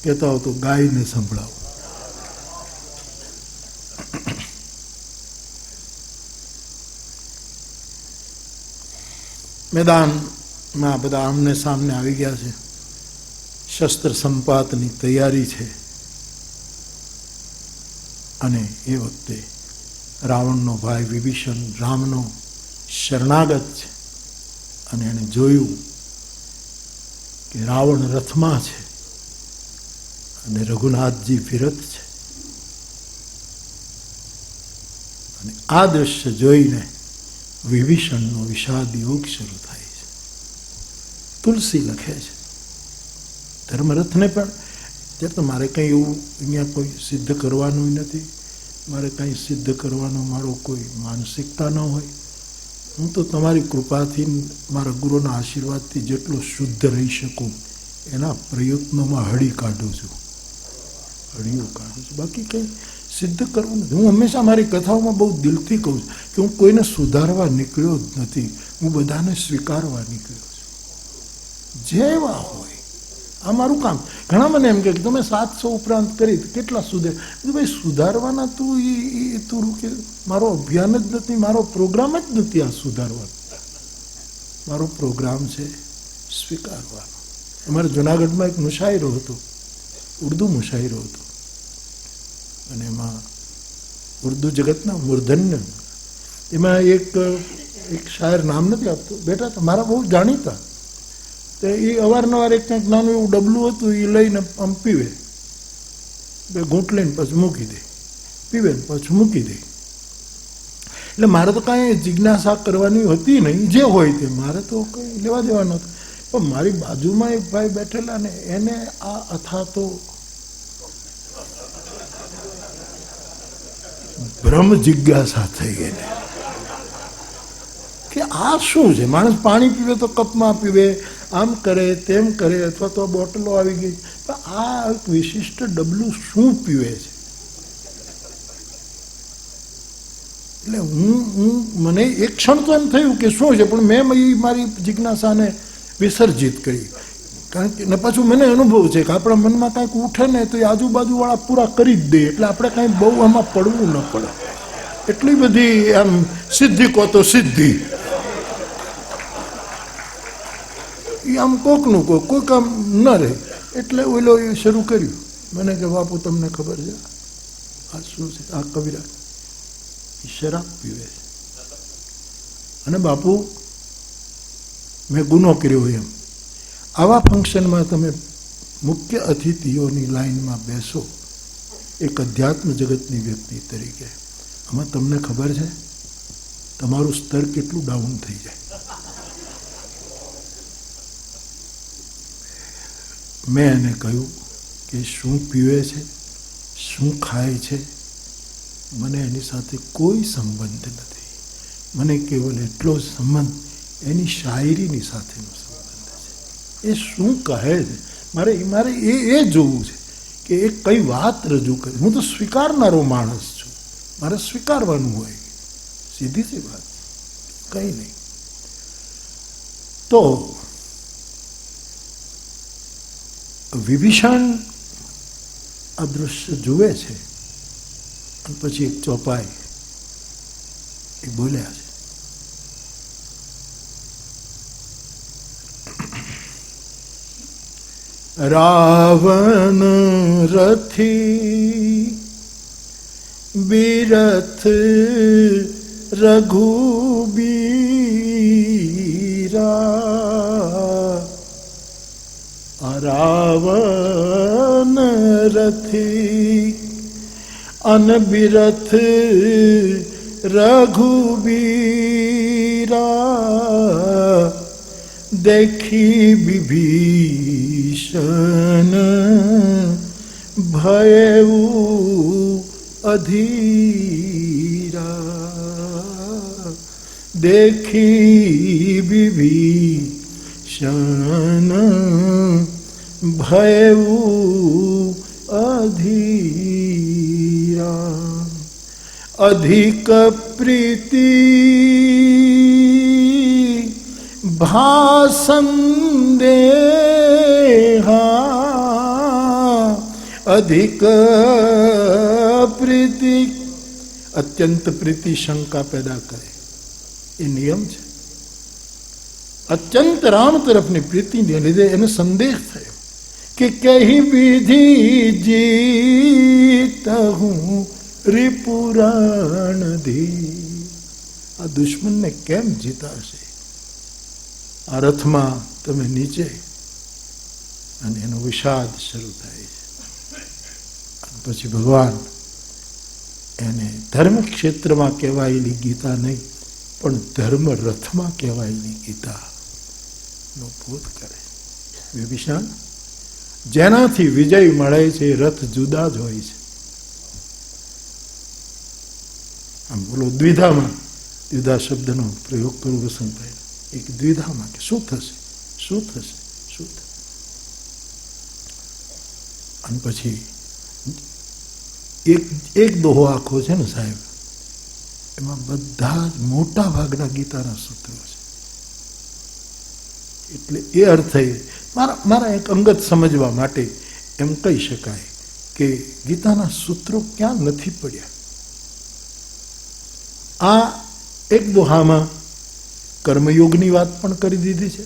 A: કહેતા હો તો ગાયને સંભળાવો. મેદાનમાં બધા આમને સામને આવી ગયા છે, શસ્ત્ર સંપાતની તૈયારી છે. અને એ વખતે રાવણનો ભાઈ વિભીષણ રામનો શરણાગત છે અને એણે જોયું કે રાવણ રથમાં છે અને રઘુનાથજી વિરત છે. અને આ દ્રશ્ય જોઈને વિભીષણનો વિષાદ યોગ શરૂ થાય છે. તુલસી લખે છે ધર્મરથને પણ ત્યારે તો મારે કંઈ એવું અહીંયા કોઈ સિદ્ધ કરવાનું નથી, મારે કંઈ સિદ્ધ કરવાનો મારો કોઈ માનસિકતા ન હોય. હું તો તમારી કૃપાથી મારા ગુરુના આશીર્વાદથી જેટલો શુદ્ધ રહી શકું એના પ્રયત્નોમાં હળી કાઢું છું, હળીઓ કાઢું છું. બાકી કંઈ સિદ્ધ કરવું નથી. હું હંમેશા મારી કથાઓમાં બહુ દિલથી કહું છું કે હું કોઈને સુધારવા નીકળ્યો જ નથી, હું બધાને સ્વીકારવા નીકળ્યો છું જેવા હોય. આ મારું કામ. ઘણા મને એમ કે તમે 700 ઉપરાંત કરી કેટલા સુધે? ભાઈ સુધારવાના તું એ તું કે મારો અભિયાન જ નથી, મારો પ્રોગ્રામ જ નથી આ સુધારવાનો. મારો પ્રોગ્રામ છે સ્વીકારવાનો. અમારે જુનાગઢમાં એક મુશાયરો હતો, ઉર્દુ મુશાયરો હતો, અને એમાં ઉર્દુ જગતના મૂર્ધન્ય એમાં એક શાયર નામ નથી આપતો, બેઠા હતા મારા બહુ જાણીતા. તો એ અવારનવાર એક કંઈક નાનું એવું ડબલું હતું, એ લઈને આમ પીવે, બે ઘૂંટ લઈને પછી મૂકી દે, પીવે ને પછી મૂકી દે. એટલે મારે તો કાંઈ જિજ્ઞાસા કરવાની હતી નહીં, જે હોય તે મારે તો કંઈ લેવા દેવાનું હતું. પણ મારી બાજુમાં એક ભાઈ બેઠેલા ને એને આ અથાતો બ્રહ્મ જિજ્ઞાસા થઈ ગઈ કે આ શું છે? માણસ પાણી પીવે તો કપમાં પીવે, આમ કરે તેમ કરે, અથવા તો બોટલો આવી ગઈ, પણ આ એક વિશિષ્ટ ડબલું શું પીવે છે? એટલે મને એક ક્ષણ તો એમ થયું કે શું છે, પણ મેં મારી જિજ્ઞાસાને વિસર્જિત કરી. કારણ કે ને પાછું મને અનુભવ છે કે આપણા મનમાં કાંઈક ઉઠે ને તો એ આજુબાજુવાળા પૂરા કરી જ દે, એટલે આપણે કાંઈ બહુ આમાં પડવું ન પડે. એટલી બધી આમ સિદ્ધિ કહો તો સિદ્ધિ, એ આમ કોકનું કોઈક આમ ન રહે. એટલે ઓલો એ શરૂ કર્યું. મને કે બાપુ તમને ખબર છે આ શું છે? આ કવિરાજ એ શરાબ પીવે છે. અને બાપુ મેં ગુનો કર્યો એમ. આવા ફંક્શનમાં તમે મુખ્ય અતિથિઓની લાઈનમાં બેસો એક અધ્યાત્મ જગતની વ્યક્તિ તરીકે, આમાં તમને ખબર છે તમારું સ્તર કેટલું ડાઉન થઈ જાય. મેં એને કહ્યું કે શું પીવે છે, શું ખાય છે, મને એની સાથે કોઈ સંબંધ નથી. મને કેવલ એટલો જ સંબંધ એની શાયરીની સાથેનો સંબંધ છે. એ શું કહે છે મારે એ જોવું છે કે એ કઈ વાત રજૂ કરે. હું તો સ્વીકારનારો માણસ છું, મારે સ્વીકારવાનું હોય, સીધી સી વાત, કંઈ નહીં. તો વિભીષણ આ દૃશ્ય જુએ છે અને પછી એક ચોપાઈ એ બોલ્યા છે, રાવણ રથી બિરથ રઘુબીરા, રાવણ રથી અનબિરથ રઘુબીરા, देखी विभीषण भयउ अधीरा, देखी विभीषण भयउ अधीरा, अधिक प्रीति भासंदेहा, अधिक प्रीति, અત્યંત પ્રીતિ શંકા પેદા કરે એ નિયમ છે. અત્યંત રામ તરફની પ્રીતિને લીધે એને સંદેહ થયો કે કહી વિધિ જીત હું રિપુરાણ ધી, આ દુશ્મનને કેમ જીતાશે. આ રથમાં તમે નીચે અને એનો વિષાદ શરૂ થાય છે. અને પછી ભગવાન એને ધર્મ ક્ષેત્રમાં કહેવાયેલી ગીતા નહીં પણ ધર્મ રથમાં કહેવાયેલી ગીતાનો બોધ કરે. વિભીષણ, જેનાથી વિજય મળે છે રથ જુદા જ હોય છે. આમ બોલો દ્વિધામાં, દ્વિધા શબ્દનો પ્રયોગ કરું વસંતભાઈ, એક દ્વિધામાં કે શું થશે, શું થશે, શું થશે. અને પછી એક દોહો આખો છે ને સાહેબ, એમાં બધા જ મોટા ભાગના ગીતાના સૂત્રો છે. એટલે એ અર્થે મારા એક અંગત સમજવા માટે એમ કહી શકાય કે ગીતાના સૂત્રો ક્યાં નથી પડ્યા. આ એક દોહામાં કર્મયોગની વાત પણ કરી દીધી છે,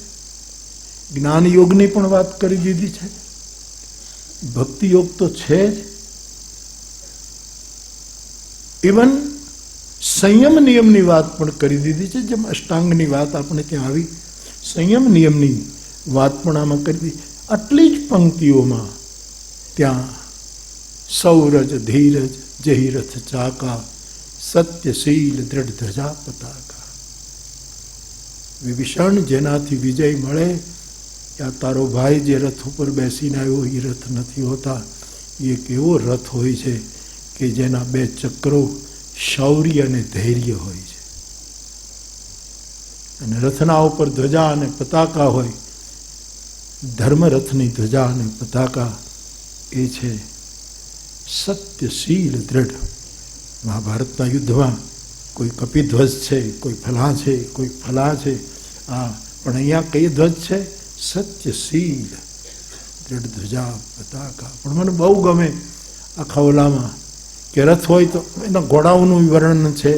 A: જ્ઞાન યોગની પણ વાત કરી દીધી છે, ભક્તિ યોગ તો છે જ, ઇવન સંયમ નિયમની વાત પણ કરી દીધી છે. જેમ અષ્ટાંગની વાત આપણે ત્યાં આવી, સંયમ નિયમની વાત પણ આમાં કરી દીધી. આટલી જ પંક્તિઓમાં ત્યાં સૌરજ ધીરજ જહિરથ ચાકા સત્યશીલ દ્રઢ ધજા પતાકા. વિભીષણ, જેનાથી વિજય મળે, આ તારો ભાઈ જે રથ ઉપર બેસીને આવ્યો એ રથ નથી હોતા. એ એક એવો રથ હોય છે કે જેના બે ચક્રો શૌર્ય અને ધૈર્ય હોય છે, અને રથના ઉપર ધ્વજા અને પતાકા હોય. ધર્મરથની ધ્વજા અને પતાકા એ છે સત્યશીલ દ્રઢ. મહાભારતના યુદ્ધમાં કોઈ કપિધ્વજ છે, કોઈ ફલા છે, કોઈ ફલા છે, પણ અહીંયા કઈ ધ્વજ છે? સત્યશીલ દ્રઢ ધ્વજા પતાકા. પણ મને બહુ ગમે આખા ઓલામાં કે રથ હોય તો એના ઘોડાઓનું વર્ણન છે,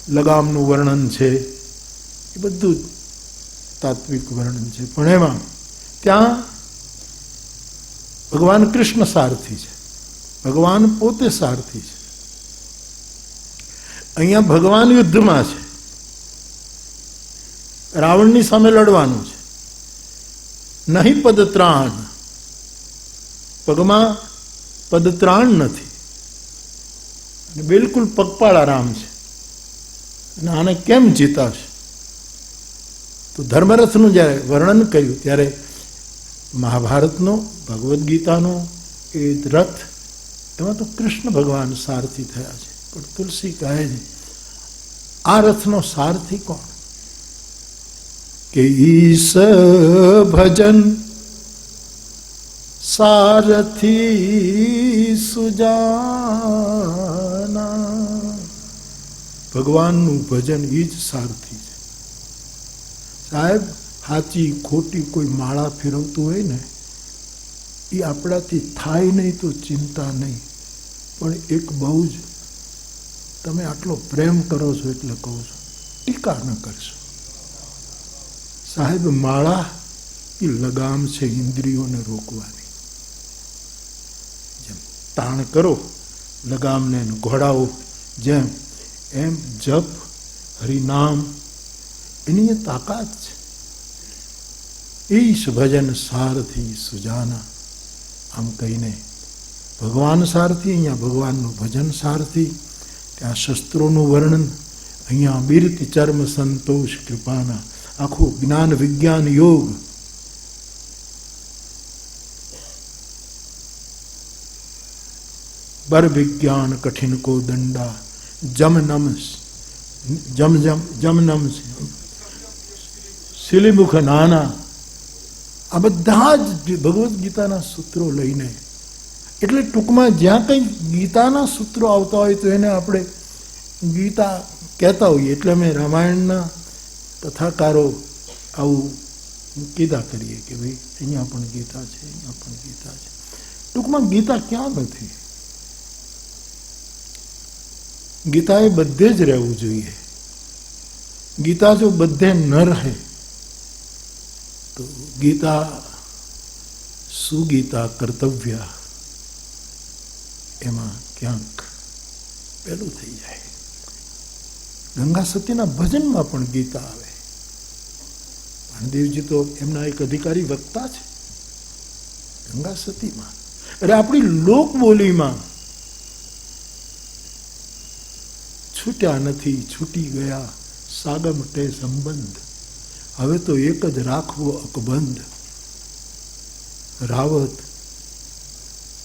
A: લગામનું વર્ણન છે, એ બધું જ તાત્વિક વર્ણન છે. પણ એમાં ત્યાં ભગવાન કૃષ્ણ સારથી છે, ભગવાન પોતે સારથી છે. અહીંયા ભગવાન યુદ્ધમાં છે રાવણની સામે લડવાનું છે. નહીં પદત્રાણ, પગમાં પદત્રાણ નથી અને બિલકુલ પગપાળા રામ છે. અને આને કેમ જીતાશે? તો ધર્મરથનું જ્યારે વર્ણન કર્યું ત્યારે મહાભારતનો, ભગવદ્ ગીતાનો એ રથ, એમાં તો કૃષ્ણ ભગવાન સારથી થયા છે. પણ તુલસી કહે છે આ રથનો સારથી કોણ? કે ઈશ ભજન સારથી સુજાના. ભગવાનનું ભજન એ જ સારથી છે. સાહેબ, સાચી ખોટી કોઈ માળા ફેરવતું હોય ને, એ આપણાથી થાય નહીં તો ચિંતા નહીં, પણ એક બહુ જ તમે આટલો પ્રેમ કરો છો એટલે કહું છું, ટીકા ન કરશો. સાહેબ, માળા એ લગામ છે ઇન્દ્રિયોને રોકવાની. જેમ તાણ કરો લગામને ઘોડાઓ, જેમ એમ જપ હરિનામ એની એ તાકાત છે. ઈશ ભજન સારથી સુજાના. આમ કહીને ભગવાન સારથી, અહીંયા ભગવાનનું ભજન સારથી, ત્યાં શસ્ત્રોનું વર્ણન, અહીંયા બિરતિ ચર્મ સંતોષ કૃપાના. આખું જ્ઞાન વિજ્ઞાન યોગ. બર વિજ્ઞાન કઠિન કો દંડા, જમ નમ જમ જમ જમ નમ શિલિમુખ નાના. આ બધા જ ભગવદ્ ગીતાના સૂત્રો લઈને, એટલે ટૂંકમાં જ્યાં કંઈ ગીતાના સૂત્રો આવતા હોય તો એને આપણે ગીતા કહેતા હોઈએ. એટલે અમે રામાયણના કથાકારો આવું કીધા કરીએ કે ભાઈ અહીંયા પણ ગીતા છે, અહીંયા પણ ગીતા છે. ટૂંકમાં ગીતા ક્યાં નથી? ગીતા એ બધે જ રહેવું જોઈએ. ગીતા જો બધે ન રહે તો ગીતા સુગીતા કર્તવ્ય એમાં ક્યાંક પેલું થઈ જાય. ગંગા સતીના ભજનમાં પણ ગીતા આવે. ભાણદેવજી તો એમના એક અધિકારી વક્તા છે. ગંગા સતીમાં, અરે આપણી લોકબોલીમાં છૂટ્યા નથી, છૂટી ગયા સાગમટે સંબંધ, હવે તો એક જ રાખવો અકબંધ, રાવત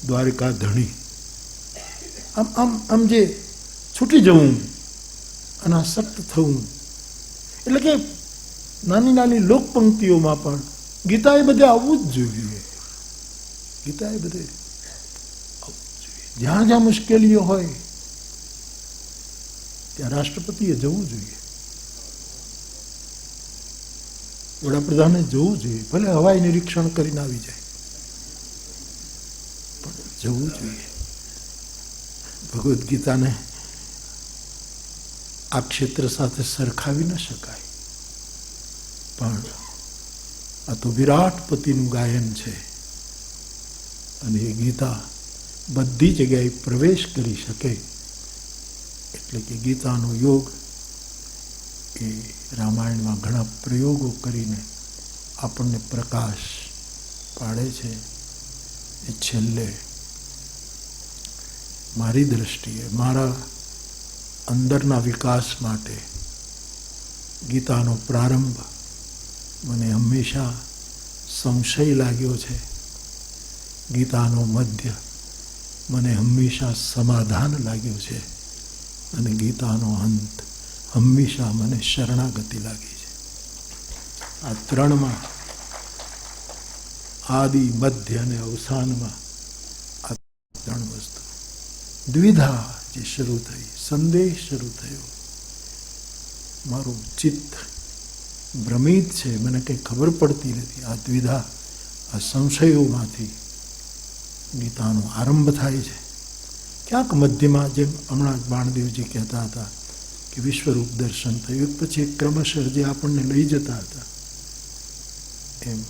A: દ્વારિકા ધણી. આમ આમ આમ જે છૂટી જવું, અનાસક્ત થવું, એટલે કે નાની નાની લોક પંક્તિઓમાં પણ ગીતા એ બધે આવવું જ જોઈએ. ગીતા એ બધે આવવું જોઈએ. જ્યાં જ્યાં મુશ્કેલીઓ હોય ત્યાં રાષ્ટ્રપતિએ જવું જોઈએ, વડાપ્રધાને જવું જોઈએ. ભલે હવાઈ નિરીક્ષણ કરીને આવી જાય, પણ જવું જોઈએ. ભગવદ્ ગીતાને આ ક્ષેત્ર સાથે સરખાવી ન શકાય, પણ આ તો વિરાટ પતિનું ગાયન છે. અને એ ગીતા બધી જગ્યાએ પ્રવેશ કરી શકે, એટલે કે ગીતાનો યોગ એ રામાયણમાં ઘણા પ્રયોગો કરીને આપણને પ્રકાશ પાડે છે. એ છેલ્લે મારી દ્રષ્ટિએ, મારા અંદરના વિકાસ માટે ગીતાનો પ્રારંભ મને હંમેશા સંશય લાગ્યો છે. ગીતાનો મધ્ય મને હંમેશા સમાધાન લાગ્યું છે, અને ગીતાનો અંત હંમેશા મને શરણાગતિ લાગી છે. આ ત્રણમાં, આદિ મધ્ય અને અવસાનમાં આ ત્રણ વસ્તુ, દ્વિધા જે શરૂ થઈ, સંદેશ શરૂ થયો, મારું ચિત્ત ભ્રમિત છે, મને કંઈ ખબર પડતી નથી. આ દ્વિધા, આ સંશયોમાંથી ગીતાનો આરંભ થાય છે. ક્યાંક મધ્યમાં, જેમ હમણાં બાણદેવજી કહેતા હતા કે વિશ્વરૂપ દર્શન થયું, પછી એક ક્રમશઃ જે આપણને લઈ જતા હતા, એમ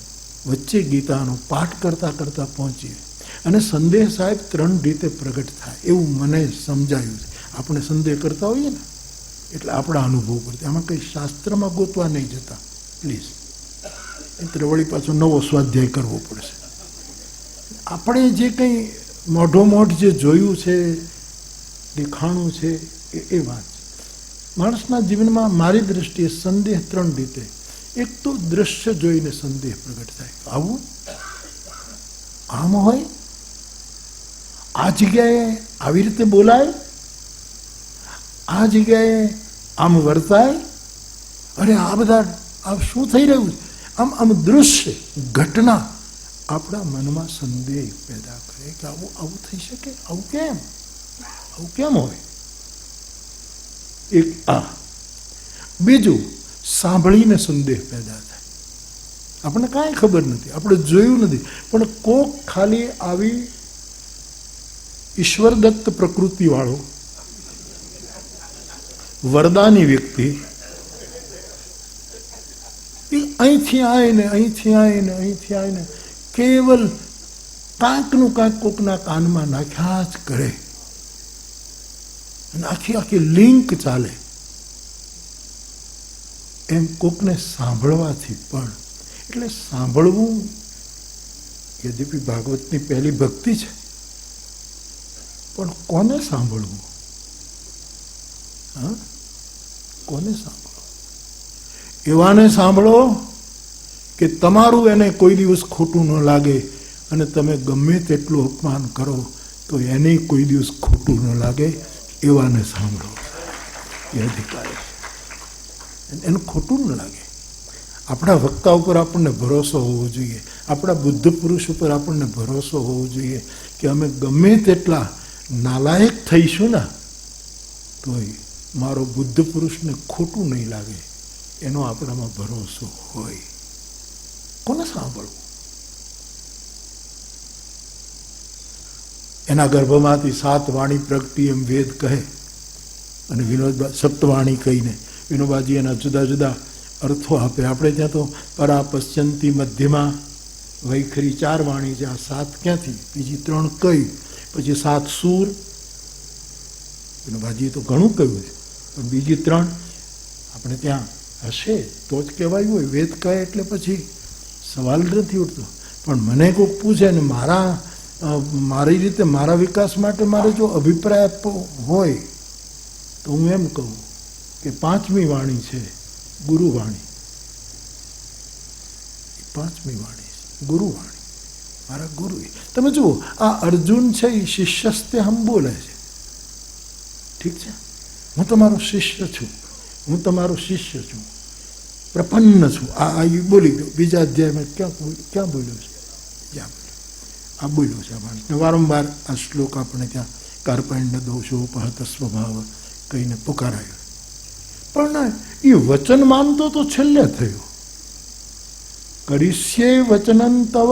A: વચ્ચે ગીતાનો પાઠ કરતા કરતા પહોંચીએ અને સંદેહ સાહેબ ત્રણ રીતે પ્રગટ થાય એવું મને સમજાયું છે. આપણે સંદેહ કરતા હોઈએ ને એટલે આપણા અનુભવ પરથી, આમાં કંઈ શાસ્ત્રમાં ગોતવા નહીં જતા, પ્લીઝ. એટલે વળી પાછો નવો સ્વાધ્યાય કરવો પડશે. આપણે જે કંઈ મોઢોમોઢ જે જોયું છે, દેખાણું છે, એ વાત. માણસના જીવનમાં મારી દૃષ્ટિએ સંદેહ 3 રીતે. એક તો દ્રશ્ય જોઈને સંદેહ પ્રગટ થાય. આવું આમ હોય, આ જગ્યાએ આવી રીતે બોલાય, આ જગ્યાએ આમ વર્તાય, અરે આ બધા આ શું થઈ રહ્યું છે, આમ દૃશ્ય ઘટના આપણા મનમાં સંદેહ પેદા કરે કે આવું થઈ શકે, આવું કેમ હોય. એક આ. બીજું, સાંભળીને સંદેહ પેદા થાય. આપણને કાંઈ ખબર નથી, આપણે જોયું નથી, પણ કોક ખાલી આવી ઈશ્વરદત્ત પ્રકૃતિવાળો વરદાની વ્યક્તિ અહીંથી આવીને કેવલ કાંકનું કાંક કોકના કાનમાં નાખ્યા જ કરે અને આખી લિંક ચાલે. એમ કોકને સાંભળવાથી પણ, એટલે સાંભળવું યદ્યપી ભાગવતની પહેલી ભક્તિ છે, પણ કોને સાંભળવું? હા, કોને સાંભળવું? એવાને સાંભળો કે તમારું એને કોઈ દિવસ ખોટું ન લાગે અને તમે ગમે તેટલું અપમાન કરો તો એને કોઈ દિવસ ખોટું ન લાગે. એવાને સાંભળો. એ અધિકારી એને ખોટું ન લાગે. આપણા વક્તા ઉપર આપણને ભરોસો હોવો જોઈએ, આપણા બુદ્ધ પુરુષ ઉપર આપણને ભરોસો હોવો જોઈએ કે અમે ગમે તેટલા નાલાયક થઈશું ને તોય મારો બુદ્ધ પુરુષને ખોટું નહીં લાગે, એનો આપણામાં ભરોસો હોય. કોને સાંભળવું? એના ગર્ભમાંથી 7 વાણી પ્રગટી એમ વેદ કહે અને વિનોદબા સપ્તવાણી કહીને વિનોબાજી એના જુદા જુદા અર્થો આપે. આપણે ત્યાં તો પરા, પશ્ચંતી, મધ્યમાં, વૈખરી 4 વાણી છે. આ 7 ક્યાંથી? બીજી 3 કઈ, પછી 7 સૂર. વિનોબાજીએ તો ઘણું કહ્યું છે, પણ બીજી 3 આપણે ત્યાં હશે તો જ કહેવાયું હોય. વેદ કહે એટલે પછી સવાલ નથી ઉઠતો. પણ મને કોઈક પૂછે ને મારી રીતે મારા વિકાસ માટે મારે જો અભિપ્રાય આપવો હોય તો હું એમ કહું કે 5મી વાણી છે ગુરુવાણી. 5મી વાણી ગુરુવાણી, મારા ગુરુ. તમે જુઓ, આ અર્જુન છે એ શિષ્યસ્તે હમ બોલે છે. ઠીક છે, હું તમારો શિષ્ય છું, હું તમારો શિષ્ય છું, પ્રપન્ન છું. આ બોલી ગયો. બીજા અધ્યાયમાં ક્યાં બોલ્યો છે? જ્યાં આ બોલ્યો છે. માણસને વારંવાર આ શ્લોક આપણે ત્યાં કાર્પણ્ય દોષો પહત સ્વભાવ કહીને પુકારાયો. પણ એ વચન માનતો તો છેલ્લે થયો. કરીશ્યે વચનં તવ,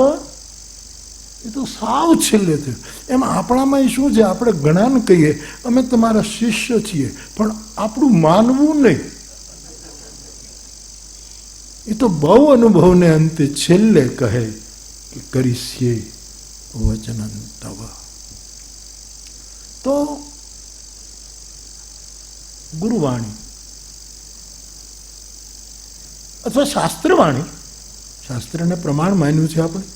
A: એ તો સાવ છેલ્લે થયું. એમાં આપણામાં શું છે? આપણે ઘણાને કહીએ અમે તમારા શિષ્ય છીએ, પણ આપણું માનવું નહીં. એ તો બહુ અનુભવને અંતે છેલ્લે કહે કે કરીશ્યે વચનં તવ. તો ગુરુવાણી અથવા શાસ્ત્રવાણી, શાસ્ત્રને પ્રમાણ માન્યું છે આપણે.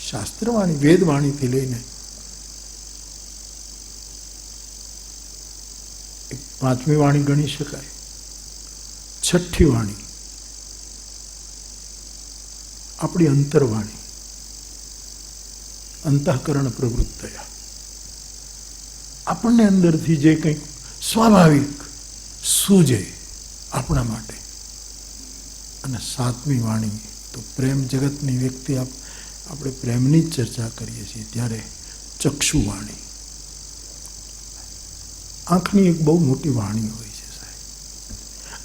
A: શાસ્ત્રવાણી વેદવાણીથી લઈને 5મી વાણી ગણી શકાય. 6ઠ્ઠી વાણી આપણી અંતરવાણી, અંતઃકરણ પ્રવૃત્તયા, આપણને અંદરથી જે કંઈક સ્વાભાવિક સૂજે આપણા માટે. અને 7મી વાણી તો પ્રેમ જગતની વ્યક્તિ, આપણે પ્રેમની જ ચર્ચા કરીએ છીએ ત્યારે ચક્ષુવાણી. આંખની એક બહુ મોટી વાણી હોય છે સાહેબ.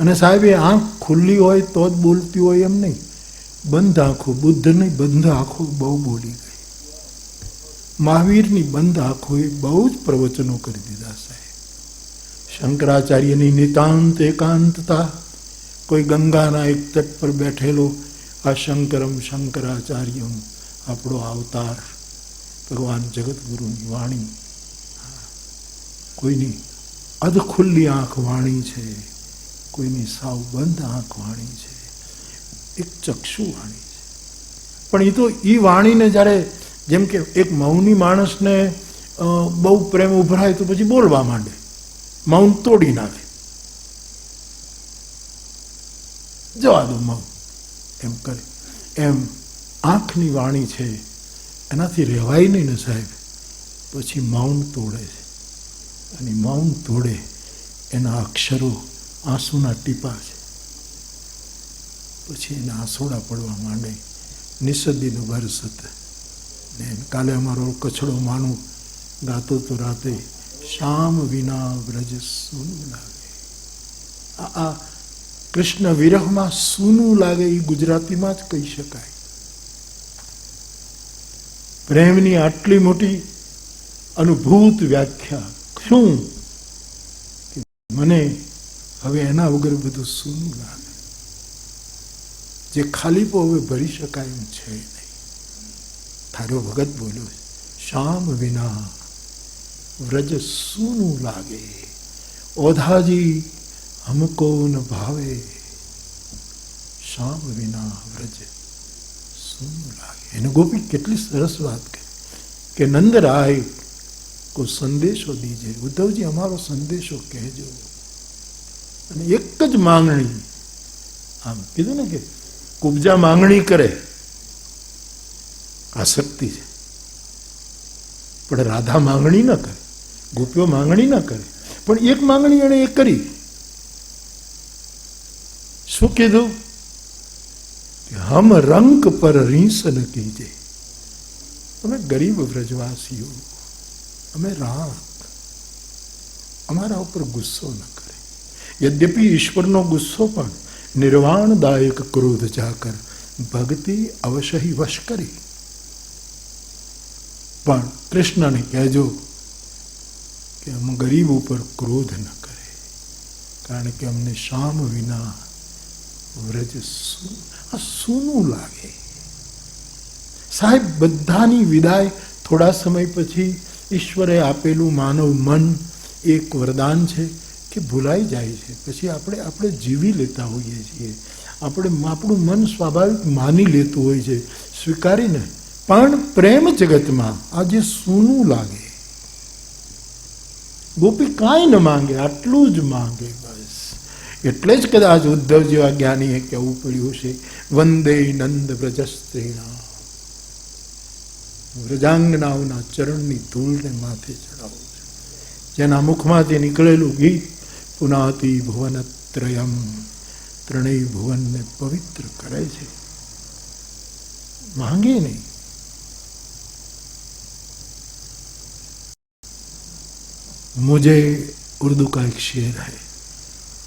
A: અને સાહેબ એ આંખ ખુલ્લી હોય તો જ બોલતી હોય એમ નહીં. બંધ આંખો, બુદ્ધની બંધ આંખો બહુ બોલી ગઈ. મહાવીરની બંધ આંખોએ બહુ જ પ્રવચનો કરી દીધા સાહેબ. શંકરાચાર્યની નિતાંત એકાંતતા, કોઈ ગંગાના એક તટ પર બેઠેલો આ શંકરમ શંકરાચાર્યમ, આપણો અવતાર ભગવાન જગતગુરુની વાણી. કોઈની અધ ખુલ્લી આંખ વાણી છે, કોઈની સાવ બંધ આંખ વાણી છે. એક ચક્ષુ વાણી છે. પણ એ તો એ વાણીને જ્યારે જેમ કે એક મૌની માણસને બહુ પ્રેમ ઉભરાય તો પછી બોલવા માંડે, મૌન તોડી નાખે, જવા દો મૌન એમ કરે. એમ આંખની વાણી છે, એનાથી રહેવાય નહીં ને સાહેબ, પછી મૌન તોડે છે. અને મૌન તોડે એના અક્ષરો આંસુના ટીપા છે. પછી એના આંસોડા પડવા માંડે. નિસદીનું બરસત ને કાલે અમારો કચડો માનું ગાતો તો રાતે, શામ વિના વ્રજ સૂનું લાગે. આ કૃષ્ણ વિરહમાં સૂનું લાગે એ ગુજરાતીમાં જ કહી શકાય. પ્રેમની આટલી મોટી અનુભૂત વ્યાખ્યા શું કે મને હવે એના વગર બધું સૂનું લાગે. જે ખાલીપો હવે ભરી શકાય એમ છે નહીં. થારો ભગત બોલ્યો, શામ વિના વ્રજ સૂનું લાગે, ઓધાજી હમકો ન ભાવે, શામ વિના વ્રજ સૂનું લાગે. એને ગોપી કેટલી સરસ વાત કરી કે નંદરાય કો સંદેશો દીજે, ઉદ્ધવજી અમારો સંદેશો કહેજો. અને એક જ માંગણી, આમ કીધું ને કે કુબજા માંગણી કરે આસક્તિ છે, પણ રાધા માંગણી ન કરે, ગોપીઓ માંગણી ન કરે, પણ એક માંગણી એણે એ કરી. શું કીધું? હમ રંક પર રીસ ન કીજે, અમે ગરીબ વ્રજવાસીઓ, અમે રાખ, અમારા ઉપર ગુસ્સો ન કરે. યદ્યપિ ઈશ્વરનો ગુસ્સો પણ નિર્વાણદાયક ક્રોધ જાકર ભક્તિ અવશ્ય વશ કરી. પણ કૃષ્ણને કહેજો કે અમ ગરીબ ઉપર ક્રોધ ન કરે, કારણ કે અમને શામ વિના વ્રજ સૂનું લાગે. સાહેબ, બધાની વિદાય થોડા સમય પછી ઈશ્વરે આપેલું માનવ મન એક વરદાન છે કે ભૂલાઈ જાય છે. પછી આપણે જીવી લેતા હોઈએ છીએ, આપણું મન સ્વાભાવિક માની લેતું હોય છે, સ્વીકારીને. પણ પ્રેમ જગતમાં આ જે સૂનું લાગે, ગોપી કાંઈ ન માંગે, આટલું જ માંગે બસ. એટલે જ કદાચ ઉદ્ધવ જેવા જ્ઞાનીએ કહેવું પડ્યું છે, વંદે નંદ વ્રજસ્ત્રીના, વ્રજાંગનાઓના ચરણની ધૂળને માથે ચડાવો. જેના મુખમાંથી નીકળેલું ગીત પુનાતિ ભુવનત્રયમ, ત્રણેય ભુવનને પવિત્ર કરે છે. માંગે નહીં. मुझे उर्दू का एक शेर है,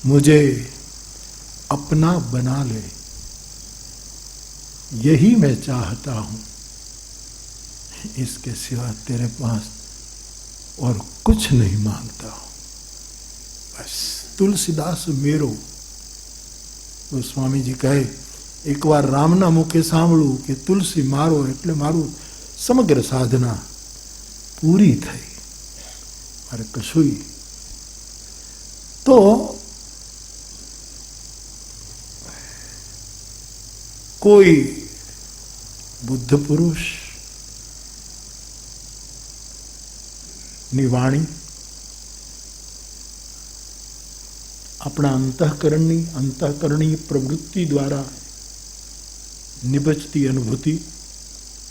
A: मुझे अपना बना ले यही मैं चाहता हूं, इसके सिवा तेरे पास और कुछ नहीं मांगता हूं. बस तुलसीदास मेरो. સ્વામીજી કહે, એકવાર રામના મુખે સાંભળ્યું કે તુલસી મારો એટલે મારું સમગ્ર સાધના પૂરી થઈ, મારે કશું. તો કોઈ બુદ્ધ પુરુષ ની વાણી આપણા અંતઃકરણીય પ્રવૃત્તિ દ્વારા નિબજતી અનુભૂતિ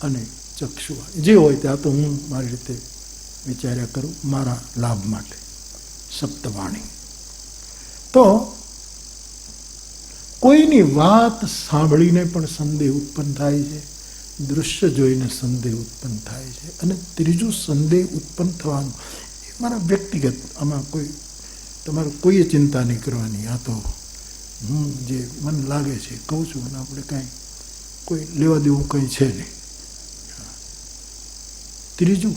A: અને ચક્ષુવાણી જે હોય ત્યાં તો હું મારી રીતે વિચાર્યા કરું મારા લાભ માટે. સપ્તવાણી તો કોઈની વાત સાંભળીને પણ સંદેહ ઉત્પન્ન થાય છે, દૃશ્ય જોઈને સંદેહ ઉત્પન્ન થાય છે. અને ત્રીજું સંદેહ ઉત્પન્ન થવાનું એ મારા વ્યક્તિગત, આમાં તમારે કોઈએ ચિંતા નહીં કરવાની. આ તો હું જે મને લાગે છે કહું છું, અને આપણે કાંઈ કોઈ લેવા દેવું કંઈ છે નહીં. ત્રીજું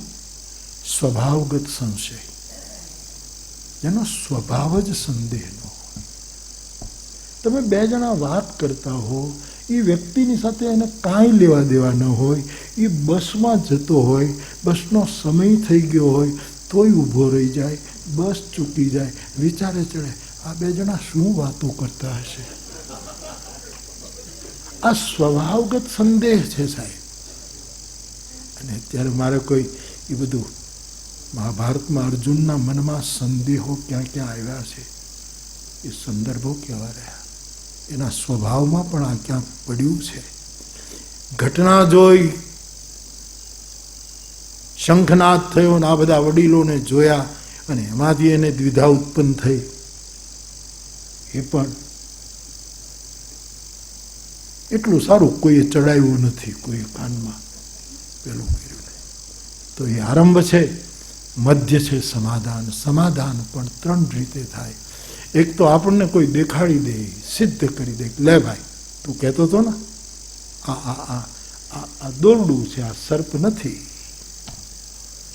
A: સ્વભાવગત સંશય, જેનો સ્વભાવ જ સંદેહનો હોય. તમે બે જણા વાત કરતા હો, એ વ્યક્તિની સાથે એને કાંઈ લેવા દેવા ન હોય, એ બસમાં જતો હોય, બસનો સમય થઈ ગયો હોય તોય ઊભો રહી જાય, બસ ચૂકી જાય, વિચારે ચડે આ બે જણા શું વાતો કરતા હશે. આ સ્વભાવગત સંદેહ છે સાહેબ. અને અત્યારે મારે કોઈ એ બધું મહાભારતમાં અર્જુનના મનમાં સંદેહો ક્યાં ક્યાં આવ્યા છે, એ સંદર્ભો કેવા રહ્યા, એના સ્વભાવમાં પણ આ ક્યાંક પડ્યું છે. ઘટના જોઈ શંખનાદ થયો ને આ બધા વડીલોને જોયા અને એમાંથી એને દ્વિધા ઉત્પન્ન થઈ. એ પણ એટલું સારું કોઈએ ચડાવ્યું નથી, કોઈ કાનમાં પેલું કર્યું નહીં. તો એ આરંભ છે, મધ્ય છે સમાધાન. સમાધાન પણ 3 રીતે થાય. એક તો આપણને કોઈ દેખાડી દે, સિદ્ધ કરી દે, લે ભાઈ તું કહેતો હતો ને આ દોરડું છે, આ સર્પ નથી,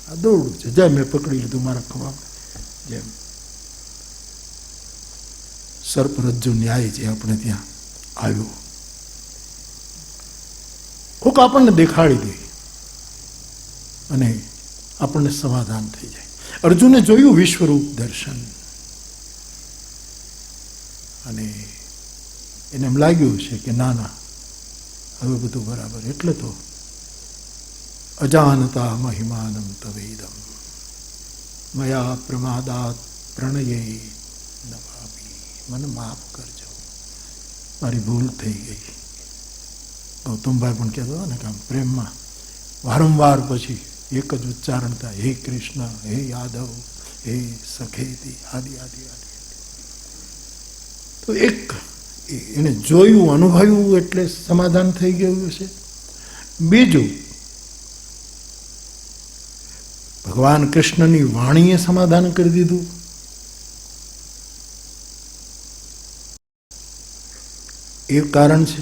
A: આ દોરડું છે, જેમ મેં પકડી લીધું મારા ખવામાં. જેમ સર્પરજ્જુ ન્યાય જે આપણે ત્યાં આવ્યો, કોક આપણને દેખાડી દે અને આપણને સમાધાન થઈ જાય. અર્જુને જોયું વિશ્વરૂપ દર્શન અને એને એમ લાગ્યું છે કે ના ના હવે બધું બરાબર. એટલે તો અજાનતા મહિમાનમ તવેદમ મયા પ્રમાદાત પ્રણયે નવાપી, મને માફ કરજો, મારી ભૂલ થઈ ગઈ. ગૌતમભાઈ પણ કહેતો હતો ને કે આમ પ્રેમમાં વારંવાર પછી એક જ ઉચ્ચારણ થાય, હે કૃષ્ણ, હે યાદવ, હે સખેતી, આદિ આદિ આદિ. તો એક એને જોયું, અનુભવ્યું એટલે સમાધાન થઈ ગયું છે. બીજું, ભગવાન કૃષ્ણની વાણીએ સમાધાન કરી દીધું. એ કારણ છે.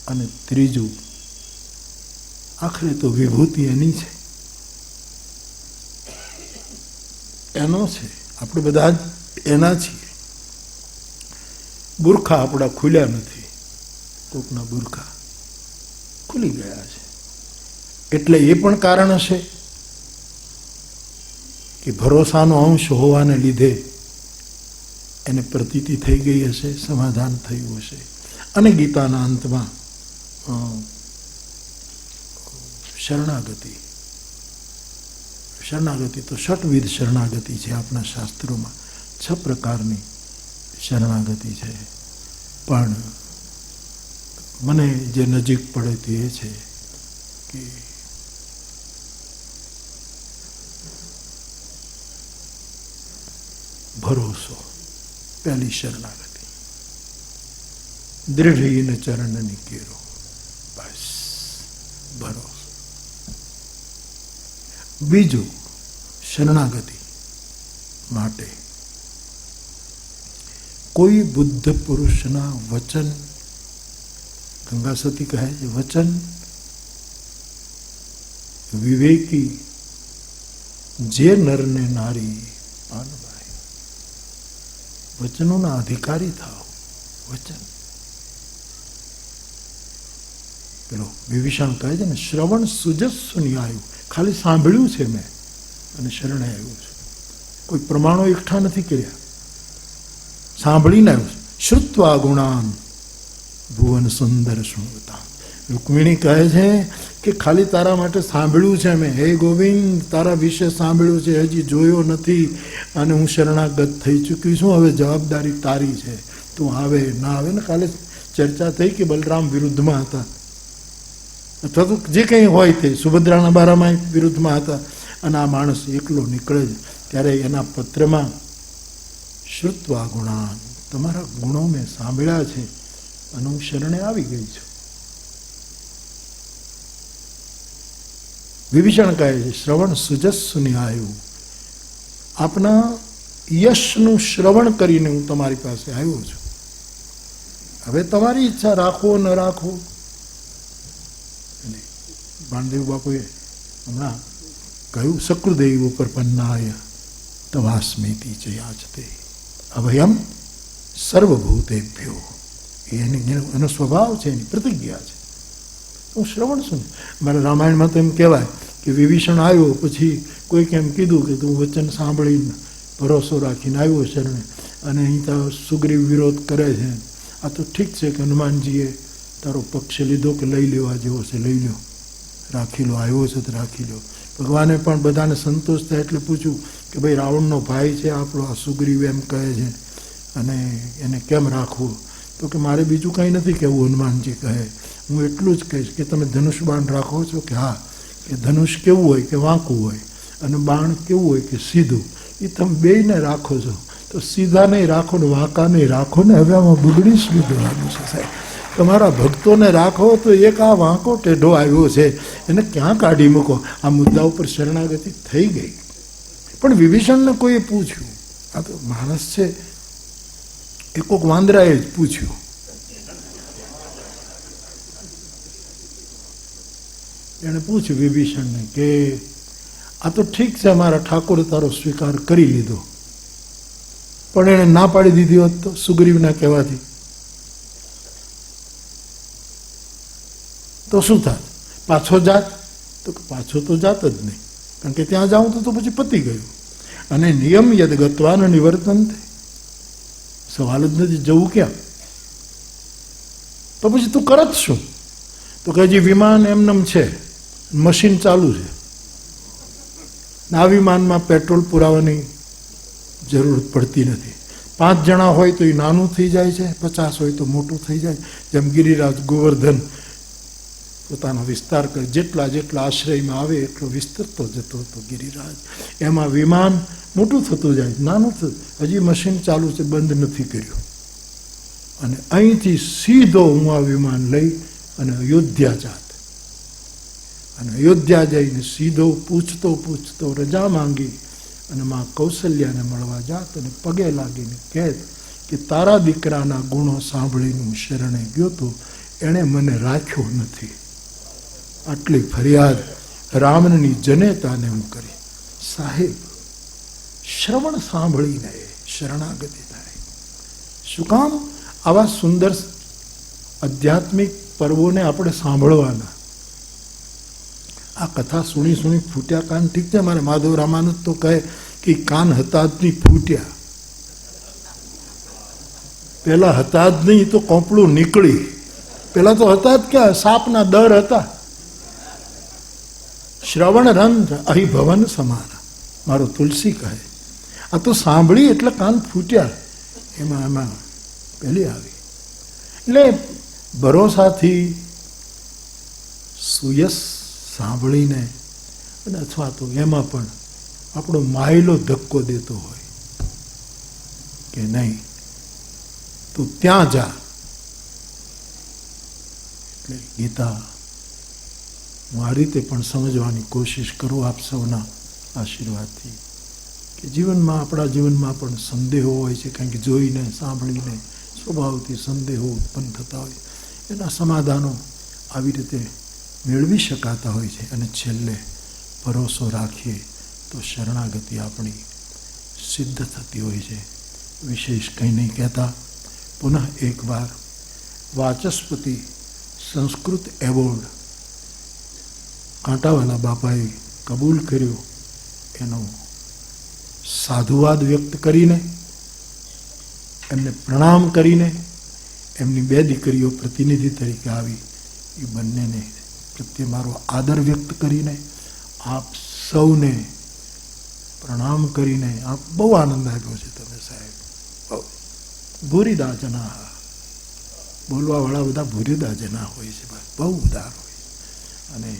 A: અને ત્રીજું, આખરે તો વિભૂતિ એની છે, એનો છે, આપણે બધા જ એના છીએ. બુરખા આપણા ખુલ્યા નથી, કોકના બુરખા ખુલી ગયા છે. એટલે એ પણ કારણ હશે કે ભરોસાનો અંશ હોવાને લીધે એને પ્રતીતિ થઈ ગઈ હશે, સમાધાન થયું હશે. અને ગીતાના અંતમાં શરણાગતિ, શરણાગતિ તો ષટવિધ શરણાગતિ છે આપણા શાસ્ત્રોમાં. 6 પ્રકારની શરણાગતિ છે. પણ મને જે નજીક પડે તે એ છે કે ભરોસો, પહેલી શરણાગતિ, દૃઢ ચરણની કેરો, બસ ભરોસો. બીજું, શરણાગતિ માટે કોઈ બુદ્ધ પુરુષના વચન, ગંગા સતી કહે છે વચન વિવેકી જે નરને નારી પાનવાય, વચનોના અધિકારી થાવ. વચન પેલો વિભીષણ કહે છે ને, શ્રવણ સુજસ્સુ ન્યાયું, ખાલી સાંભળ્યું છે મેં અને શરણે આવ્યું છે, કોઈ પ્રમાણો એકઠા નથી કર્યા, સાંભળીને આવ્યું છે. શ્રુત્વા ગુણાન ભુવન સુંદર શૃણવતા. રૂકમિણી કહે છે કે ખાલી તારા માટે સાંભળ્યું છે મેં, હે ગોવિંદ તારા વિશે સાંભળ્યું છે, હજી જોયો નથી અને હું શરણાગત થઈ ચૂકી છું, હવે જવાબદારી તારી છે, તું આવે ના આવે. ને કાલે ચર્ચા થઈ કે બલરામ વિરુદ્ધમાં હતા, અથવા તો જે કંઈ હોય તે સુભદ્રાના બારામાં વિરુદ્ધમાં હતા, અને આ માણસ એકલો નીકળે છે. ત્યારે એના પત્રમાં શ્રુત્વા ગુણાન, તમારા ગુણો મેં સાંભળ્યા છે અને હું શરણે આવી ગઈ છું. વિભીષણ કહે છે શ્રવણ સુજસ્સુ ન્યાયું, આપના યશનું શ્રવણ કરીને હું તમારી પાસે આવ્યો છું, હવે તમારી ઈચ્છા રાખો ન રાખો. બાણદેવ બાપુએ હમણાં કહ્યું, સકૃદેવ પ્રપન્નાય તવાસ્મેતિ ચ યાચતે અભયમ સર્વભૂતેભ્યો. એનો સ્વભાવ છે, એની પ્રતિજ્ઞા છે. હું શ્રવણ છું. મારા રામાયણમાં તો એમ કહેવાય કે વિભીષણ આવ્યો, પછી કોઈક એમ કીધું કે તું વચન સાંભળીને ભરોસો રાખીને આવ્યો શરણે, અને અહીં તો સુગ્રીવ વિરોધ કરે છે. આ તો ઠીક છે કે હનુમાનજીએ તારો પક્ષ લીધો કે લઈ લેવા જેવો છે લઈ લો, રાખી લો, આવ્યો છે તો રાખી લો. ભગવાને પણ બધાને સંતોષ થાય એટલે પૂછ્યું કે ભાઈ રાવણનો ભાઈ છે આપણો આ સુગ્રીવ એમ કહે છે અને એને કેમ રાખવો? તો કે મારે બીજું કંઈ નથી કહેવું. હનુમાનજી કહે હું એટલું જ કહીશ કે તમે ધનુષ બાણ રાખો છો કે હા, કે ધનુષ કેવું હોય કે વાંકું હોય અને બાણ કેવું હોય કે સીધું. એ તમે બેયને રાખો છો તો સીધા નહીં રાખો ને વાંકા નહીં રાખો ને. હવે આમાં બગડી શું દેવાનું છે સાહેબ? તમારા ભક્તોને રાખો તો એક આ વાંકો ટેઢો આવ્યો છે એને ક્યાં કાઢી મૂકો? આ મુદ્દા ઉપર શરણાગતિ થઈ ગઈ. પણ વિભીષણને કોઈએ પૂછ્યું, આ તો માણસ છે, એ કોઈક વાંદરાએ જ પૂછ્યું. એણે પૂછ્યું વિભીષણને કે આ તો ઠીક છે, અમારા ઠાકોરે તારો સ્વીકાર કરી લીધો, પણ એણે ના પાડી દીધી હોત તો સુગ્રીવના કહેવાથી તો શું થાત? પાછો જાત? તો પાછો તો જાત જ નહીં, કારણ કે ત્યાં જાઉં તો પછી પતી ગયું. અને નિયમ યદ ગત્વાન નિવર્તન થાય, સવાલ જ નથી જવું ક્યાં. તો પછી તું કરત શું? તો કે હજી વિમાન એમનેમ છે, મશીન ચાલુ છે. આ વિમાનમાં પેટ્રોલ પુરાવાની જરૂર પડતી નથી. 5 જણા હોય તો એ નાનું થઈ જાય છે, 50 હોય તો મોટું થઈ જાય. જેમ ગિરિરાજ ગોવર્ધન પોતાનો વિસ્તાર કરે, જેટલા જેટલા આશ્રયમાં આવે એટલો વિસ્તરતો જતો હતો ગિરિરાજ. એમાં વિમાન મોટું થતું જાય, નાનું થતું. હજી મશીન ચાલુ છે, બંધ નથી કર્યું. અને અહીંથી સીધો હું આ વિમાન લઈ અને અયોધ્યા જાત. અને અયોધ્યા જઈને સીધો પૂછતો રજા માંગી અને માં કૌશલ્યાને મળવા જાત અને પગે લાગીને કહેત કે તારા દીકરાના ગુણો સાંભળીને હું શરણે ગયો તો એણે મને રાખ્યો નથી. આટલી ફરિયાદ રામની જનેતાને હું કરી. સાહેબ, શ્રવણ સાંભળીને શરણાગતિ થાય. શું કામ? આવા સુંદર આધ્યાત્મિક પર્વોને આપણે સાંભળવાના. આ કથા સુણી ફૂટ્યા કાન. ઠીક છે, મારે માધવ રામાનુજ તો કહે કે કાન હતા જ નહીં, ફૂટ્યા. પેલા હતા જ નહીં તો કોપડું નીકળી. પેલા તો હતા જ ક્યાં? સાપના દર હતા. શ્રવણ રંધ્ર અહિભવન સમાન, મારો તુલસી કહે. આ તો સાંભળી એટલે કાન ફૂટ્યા. એમાં પહેલી આવી. એટલે ભરોસાથી સુયસ સાંભળીને અને અથવા તો એમાં પણ આપણો માયલો ધક્કો દેતો હોય કે નહીં તું ત્યાં જા. એટલે ગીતા હું આ રીતે પણ સમજવાની કોશિશ કરું આપ સૌના આશીર્વાદથી કે જીવનમાં, આપણા જીવનમાં પણ સંદેહો હોય છે, કારણ કે જોઈને સાંભળીને સ્વભાવથી સંદેહો ઉત્પન્ન થતા હોય. એના સમાધાનો આવી રીતે મેળવી શકાતા હોય છે. અને છેલ્લે ભરોસો રાખીએ તો શરણાગતિ આપણી સિદ્ધ થતી હોય છે. વિશેષ કંઈ નહીં કહેતા. પુનઃ એકવાર વાચસ્પતિ સંસ્કૃત એવોર્ડ કાંટાવાલા બાપાએ કબૂલ કર્યો, એનો સાધુવાદ વ્યક્ત કરીને, એમને પ્રણામ કરીને, એમની 2 દીકરીઓ પ્રતિનિધિ તરીકે આવી, એ બંનેને પ્રત્યે મારો આદર વ્યક્ત કરીને, આપ સૌને પ્રણામ કરીને આપ બહુ આનંદ આવ્યો છે. તમે સાહેબ બહુ ભૂરીદા જના, બોલવાવાળા બધા ભૂરીદા જના હોય છે, બહુ ઉદાર હોય. અને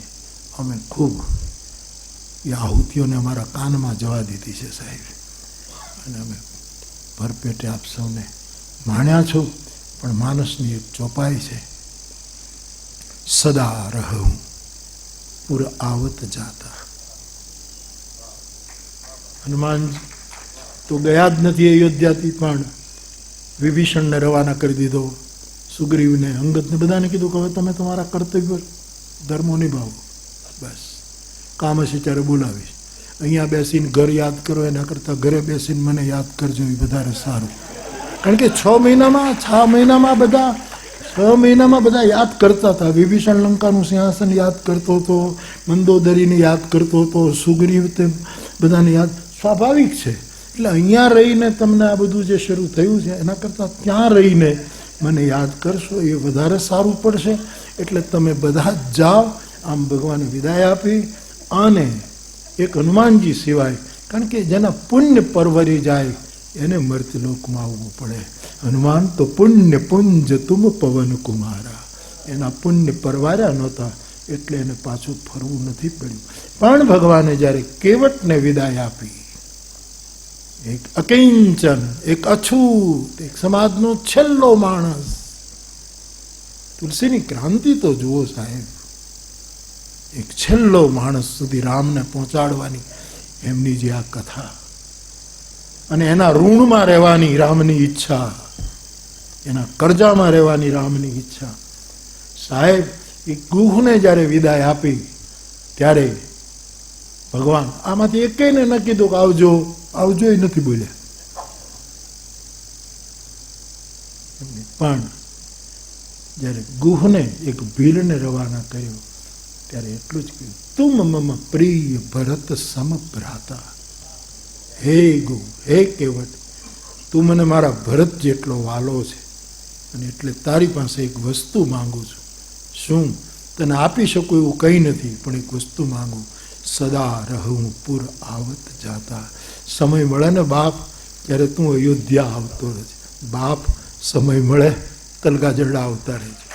A: અમે ખૂબ એ આહુતિઓને અમારા કાનમાં જવા દીધી છે સાહેબ. અને અમે ભરપેટે આપ સૌને માણ્યા છો. પણ માનસની એક ચોપાઈ છે, સદા રહું પુર આવત જાતા. હનુમાન તો ગયા જ નથી અયોધ્યાથી, પણ વિભીષણને રવાના કરી દીધો, સુગ્રીવને, અંગદને, બધાને કીધું કે હવે તમે તમારા કર્તવ્ય ધર્મો નિભાવો. બસ કામ હશે ત્યારે બોલાવીશ. અહીંયા બેસીને ઘર યાદ કરો એના કરતાં ઘરે બેસીને મને યાદ કરજો, એ વધારે સારું. કારણ કે 6 મહિનામાં બધા યાદ કરતા હતા. વિભીષણ લંકાનું સિંહાસન યાદ કરતો હતો, મંદોદરીને યાદ કરતો હતો, સુગ્રીવ તે બધાને યાદ. સ્વાભાવિક છે. એટલે અહીંયા રહીને તમને આ બધું જે શરૂ થયું છે એના કરતાં ત્યાં રહીને મને યાદ કરશો એ વધારે સારું પડશે. એટલે તમે બધા જ જાઓ. આમ ભગવાને વિદાય આપી. અને એક હનુમાનજી સિવાય, કારણ કે જેના પુણ્ય પરવરી જાય એને મર્ત્યલોકમાં આવવું પડે. હનુમાન તો પુણ્ય પુંજ તુમ પવન કુમારા, એના પુણ્ય પરવાર્યા નહોતા એટલે એને પાછું ફરવું નથી પડ્યું. પણ ભગવાને જ્યારે કેવટને વિદાય આપી, એક અકિંચન, એક અછૂત, એક સમાજનો છેલ્લો માણસ. તુલસીની ક્રાંતિ તો જુઓ સાહેબ. એક છેલ્લો માણસ સુધી રામને પહોંચાડવાની એમની જે આ કથા, અને એના ઋણમાં રહેવાની રામની ઈચ્છા, એના કરજામાં રહેવાની રામની ઈચ્છા. સાહેબ, એ ગુહને જ્યારે વિદાય આપી ત્યારે ભગવાન આમાંથી એકેયને ન કીધું કે આવજો આવજો, એ નથી બોલ્યા. પણ જ્યારે ગુહને એક ભીલને રવાના કર્યો ત્યારે એટલું જ કહ્યું, તુમ મમ પ્રિય ભરત સમ ભ્રાતા. હે ગુ, હે કેવટ, તું મને મારા ભરત જેટલો વાલો છે, અને એટલે તારી પાસે એક વસ્તુ માંગુ છું. શું? તને આપી શકું એવું કંઈ નથી, પણ એક વસ્તુ માંગુ. સદા રહું પુર આવત જાતા. સમય મળે ને બાપ ત્યારે તું અયોધ્યા આવતો રહેજે. બાપ, સમય મળે તલગા જરડા આવતા રહેજે.